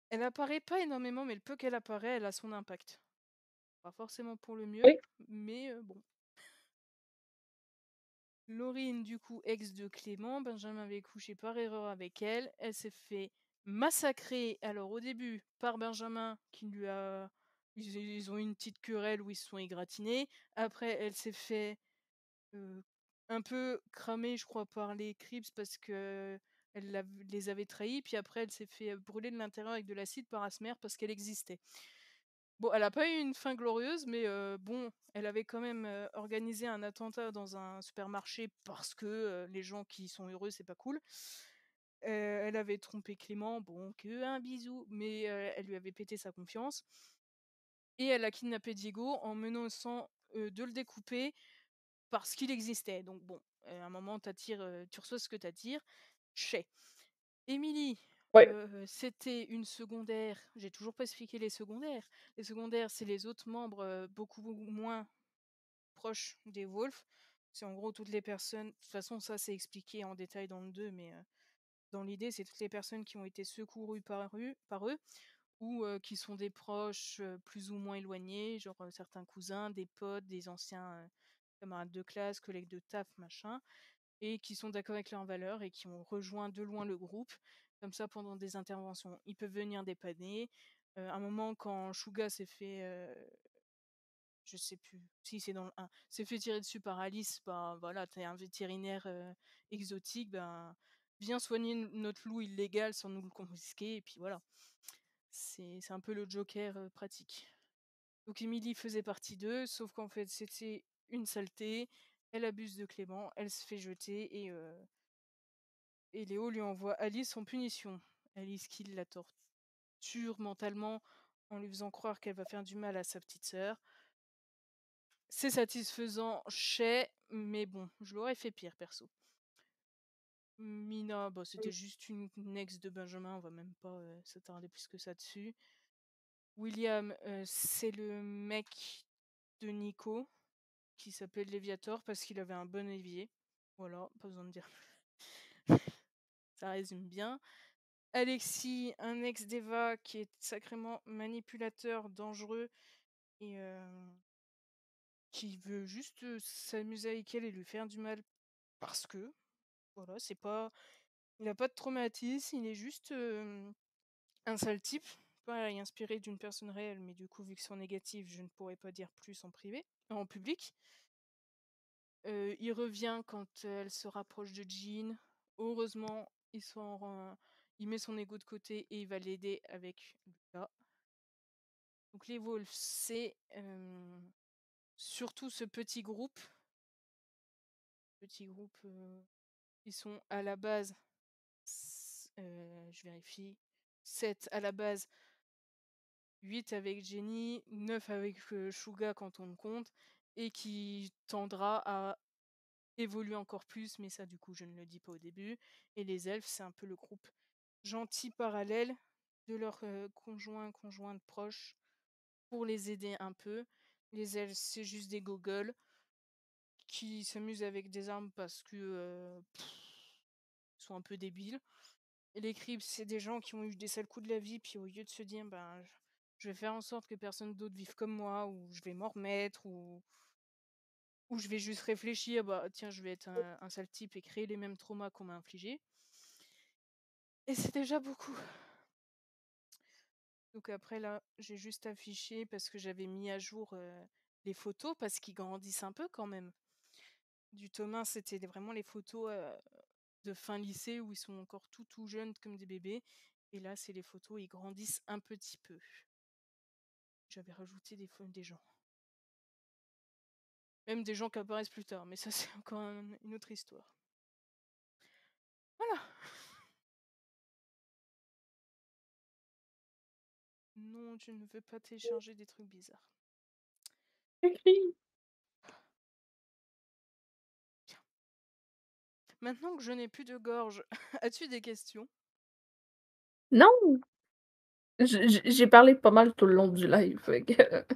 elle apparaît pas énormément, mais le peu qu'elle apparaît, elle a son impact. Pas forcément pour le mieux, Oui. mais bon. Laurine, du coup, ex de Clément, Benjamin avait couché par erreur avec elle. Elle s'est fait massacrer, alors au début, par Benjamin, qui lui a... Ils ont eu une petite querelle où ils se sont égratignés. Après, elle s'est fait un peu cramée, je crois, par les Crips parce que les avait trahis. Puis après, elle s'est fait brûler de l'intérieur avec de l'acide par Asmer parce qu'elle existait. Bon, elle a pas eu une fin glorieuse, mais bon, elle avait quand même organisé un attentat dans un supermarché parce que les gens qui sont heureux, c'est pas cool. Elle avait trompé Clément, bon, que un bisou, mais elle lui avait pété sa confiance. Et elle a kidnappé Diego en menaçant de le découper parce qu'il existait. Donc bon, à un moment, tu reçois ce que t'attires. Chez Émilie, Ouais. c'était une secondaire. J'ai toujours pas expliqué les secondaires. Les secondaires, c'est les autres membres beaucoup moins proches des Wolves. C'est en gros toutes les personnes. De toute façon, ça c'est expliqué en détail dans le 2, mais dans l'idée, c'est toutes les personnes qui ont été secourues par eux ou qui sont des proches plus ou moins éloignés, genre certains cousins, des potes, des anciens camarades de classe, collègues de taf, machin, et qui sont d'accord avec leurs valeurs et qui ont rejoint de loin le groupe, comme ça pendant des interventions. Ils peuvent venir dépanner. À un moment, quand Shuga s'est fait, je sais plus si c'est dans le 1, s'est fait tirer dessus par Alice, ben voilà, t'es un vétérinaire exotique, ben viens soigner notre loup illégal sans nous le confisquer, et puis voilà. C'est un peu le Joker pratique. Donc Emily faisait partie d'eux, sauf qu'en fait c'était une saleté. Elle abuse de Clément, elle se fait jeter et Léo lui envoie Alice en punition. Alice qui la torture mentalement en lui faisant croire qu'elle va faire du mal à sa petite sœur. C'est satisfaisant chez, mais bon, je l'aurais fait pire perso. Mina, bah, c'était juste une ex de Benjamin, on va même pas s'attarder plus que ça dessus. William, c'est le mec de Nico, qui s'appelle Léviator parce qu'il avait un bon évier. Voilà, pas besoin de dire. Ça résume bien. Alexis, un ex d'Eva qui est sacrément manipulateur, dangereux et qui veut juste s'amuser avec elle et lui faire du mal parce que. Voilà, c'est pas. Il a pas de traumatisme, il est juste un sale type. Pareil, inspiré d'une personne réelle, mais du coup, vu que c'est en négatif, je ne pourrais pas dire plus en privé, en public. Il revient quand elle se rapproche de Jean. Heureusement, il met son ego de côté et il va l'aider avec Lucas. Donc les Wolves, c'est surtout ce petit groupe. Ils sont à la base, je vérifie, 7 à la base, 8 avec Jenny, 9 avec Shuga quand on le compte, et qui tendra à évoluer encore plus, mais ça du coup je ne le dis pas au début. Et les elfes, c'est un peu le groupe gentil parallèle de leurs conjointes proches pour les aider un peu. Les elfes, c'est juste des gogoles qui s'amusent avec des armes parce que sont un peu débiles. Et les Crips, c'est des gens qui ont eu des sales coups de la vie, puis au lieu de se dire ben je vais faire en sorte que personne d'autre vive comme moi, ou je vais m'en remettre, ou je vais juste réfléchir, bah tiens, je vais être un sale type et créer les mêmes traumas qu'on m'a infligés. Et c'est déjà beaucoup. Donc après là, j'ai juste affiché parce que j'avais mis à jour les photos parce qu'ils grandissent un peu quand même. Du Thomas, c'était vraiment les photos de fin lycée où ils sont encore tout jeunes comme des bébés. Et là, c'est les photos, ils grandissent un petit peu. J'avais rajouté des gens. Même des gens qui apparaissent plus tard, mais ça c'est encore une autre histoire. Voilà. Non, je ne veux pas télécharger des trucs bizarres. Écrit. Tiens. Maintenant que je n'ai plus de gorge, as-tu des questions? Non! J'ai parlé pas mal tout le long du live, fait que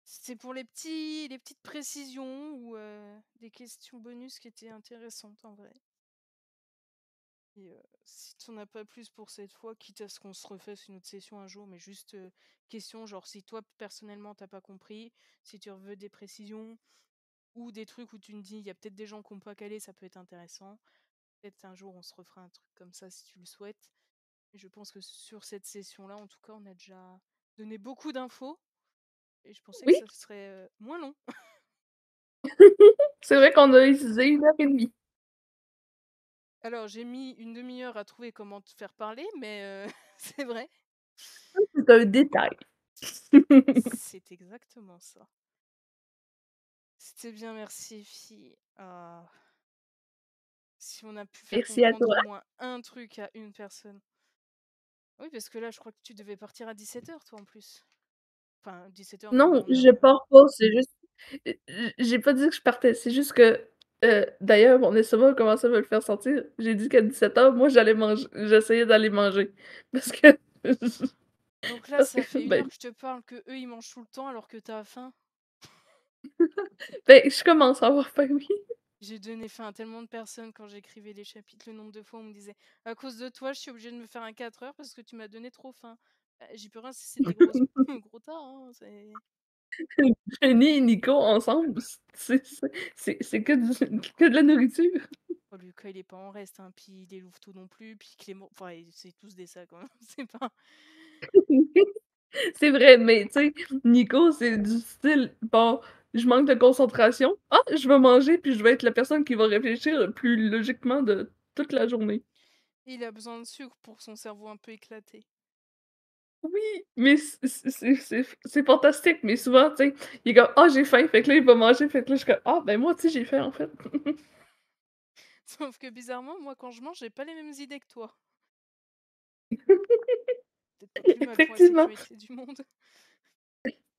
C'est pour les petites précisions ou des questions bonus qui étaient intéressantes en vrai. Et si tu n'en as pas plus pour cette fois, quitte à ce qu'on se refasse une autre session un jour, mais juste question genre si toi personnellement t'as pas compris, si tu veux des précisions ou des trucs où tu me dis il y a peut-être des gens qui n'ont pas calé, ça peut être intéressant. Peut-être un jour on se refera un truc comme ça si tu le souhaites. Et je pense que sur cette session-là, en tout cas, on a déjà donné beaucoup d'infos. Et je pensais que oui, ça serait moins long. C'est vrai qu'on a utilisé 1 heure et demie. Alors j'ai mis une demi heure à trouver comment te faire parler, mais c'est vrai. C'est un détail. C'est exactement ça. C'était bien, merci filles. Ah, si on a pu faire Merci à comprendre toi. au moins un truc à une personne. Oui, parce que là, je crois que tu devais partir à 17h, toi, en plus. Enfin, 17h, nous, Non, on est je en... pars pas, c'est juste j'ai pas dit que je partais, c'est juste que, d'ailleurs, mon estomac commençait à me le faire sentir. J'ai dit qu'à 17h, moi, j'essayais d'aller manger parce que Donc là, parce que, ça fait une heure ben que je te parle que eux, ils mangent tout le temps alors que t'as faim. je commence à avoir faim, oui. J'ai donné faim à tellement de personnes quand j'écrivais les chapitres. Le nombre de fois où on me disait à cause de toi, je suis obligée de me faire un 4 heures parce que tu m'as donné trop faim. J'y peux rien si c'est des grosses gros tas, hein, Jenny et Nico ensemble, c'est que de la nourriture. Oh, Lucas, il est pas en reste, hein, puis il est louveteau non plus, puis Clément, enfin, c'est tous des sacs, hein. C'est pas. C'est vrai, mais tu sais, Nico, c'est du style: «Bon, je manque de concentration. Ah, je vais manger, puis je vais être la personne qui va réfléchir le plus logiquement de toute la journée». Il a besoin de sucre pour son cerveau un peu éclaté. Oui, mais c'est fantastique, mais souvent, tu sais, il est comme: «Ah, j'ai faim», fait que là, il va manger, fait que là, je suis comme: «Ah, ben, moi aussi, j'ai faim, en fait». Sauf que bizarrement, moi, quand je mange, j'ai pas les mêmes idées que toi. Peut-être pas plus mal pour la Effectivement. sécurité du monde.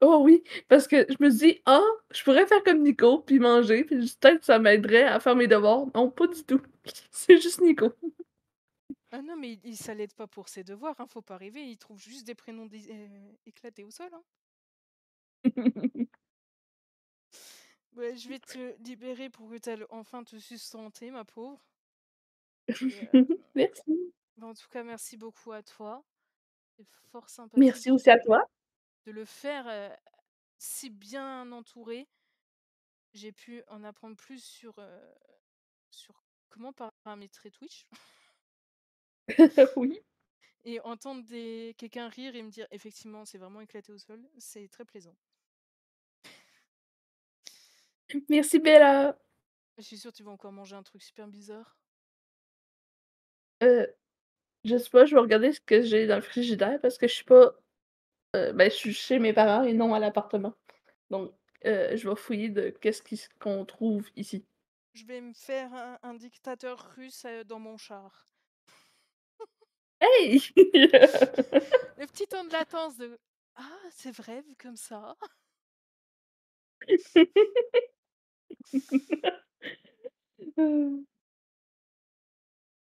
Oh oui, parce que je me dis: «Ah, je pourrais faire comme Nico, puis manger, puis peut-être ça m'aiderait à faire mes devoirs». Non, pas du tout. C'est juste Nico. Ah non, mais ça l'aide pas pour ses devoirs, hein, faut pas rêver, il trouve juste des prénoms éclatés au sol, hein. Ouais, je vais te libérer pour que tu ailles enfin te sustenter, ma pauvre. Et, Merci. bah, en tout cas, merci beaucoup à toi. C'est fort Merci sympathique aussi à toi. de le faire si bien entouré. J'ai pu en apprendre plus sur comment paramétrer Twitch Oui. et entendre quelqu'un rire et me dire effectivement c'est vraiment éclaté au sol, c'est très plaisant. Merci Bella. Je suis sûre que tu vas encore manger un truc super bizarre. Heu, je sais pas, je vais regarder ce que j'ai dans le frigidaire parce que je suis pas, ben, je suis chez mes parents et non à l'appartement. Donc, je vais fouiller de qu'on trouve ici. Je vais me faire un dictateur russe dans mon char. Hey! Le petit temps de latence de ah, c'est vrai, vu comme ça.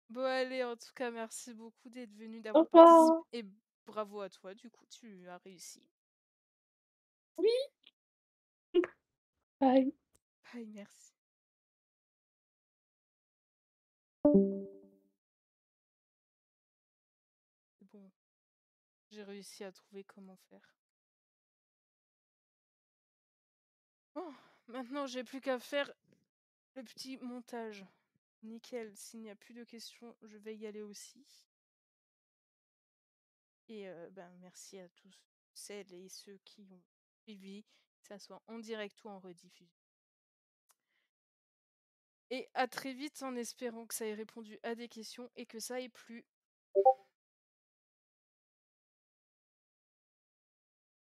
Bon, allez, en tout cas, merci beaucoup d'être venu, Au d'avoir participé. revoir. Et bravo à toi, du coup, tu as réussi. Oui, bye. Bye, merci. Bon, j'ai réussi à trouver comment faire. Bon, maintenant, j'ai plus qu'à faire le petit montage. Nickel, s'il n'y a plus de questions, je vais y aller aussi. Et ben, merci à tous celles et ceux qui ont suivi, que ça soit en direct ou en rediffusion. Et à très vite en espérant que ça ait répondu à des questions et que ça ait plu.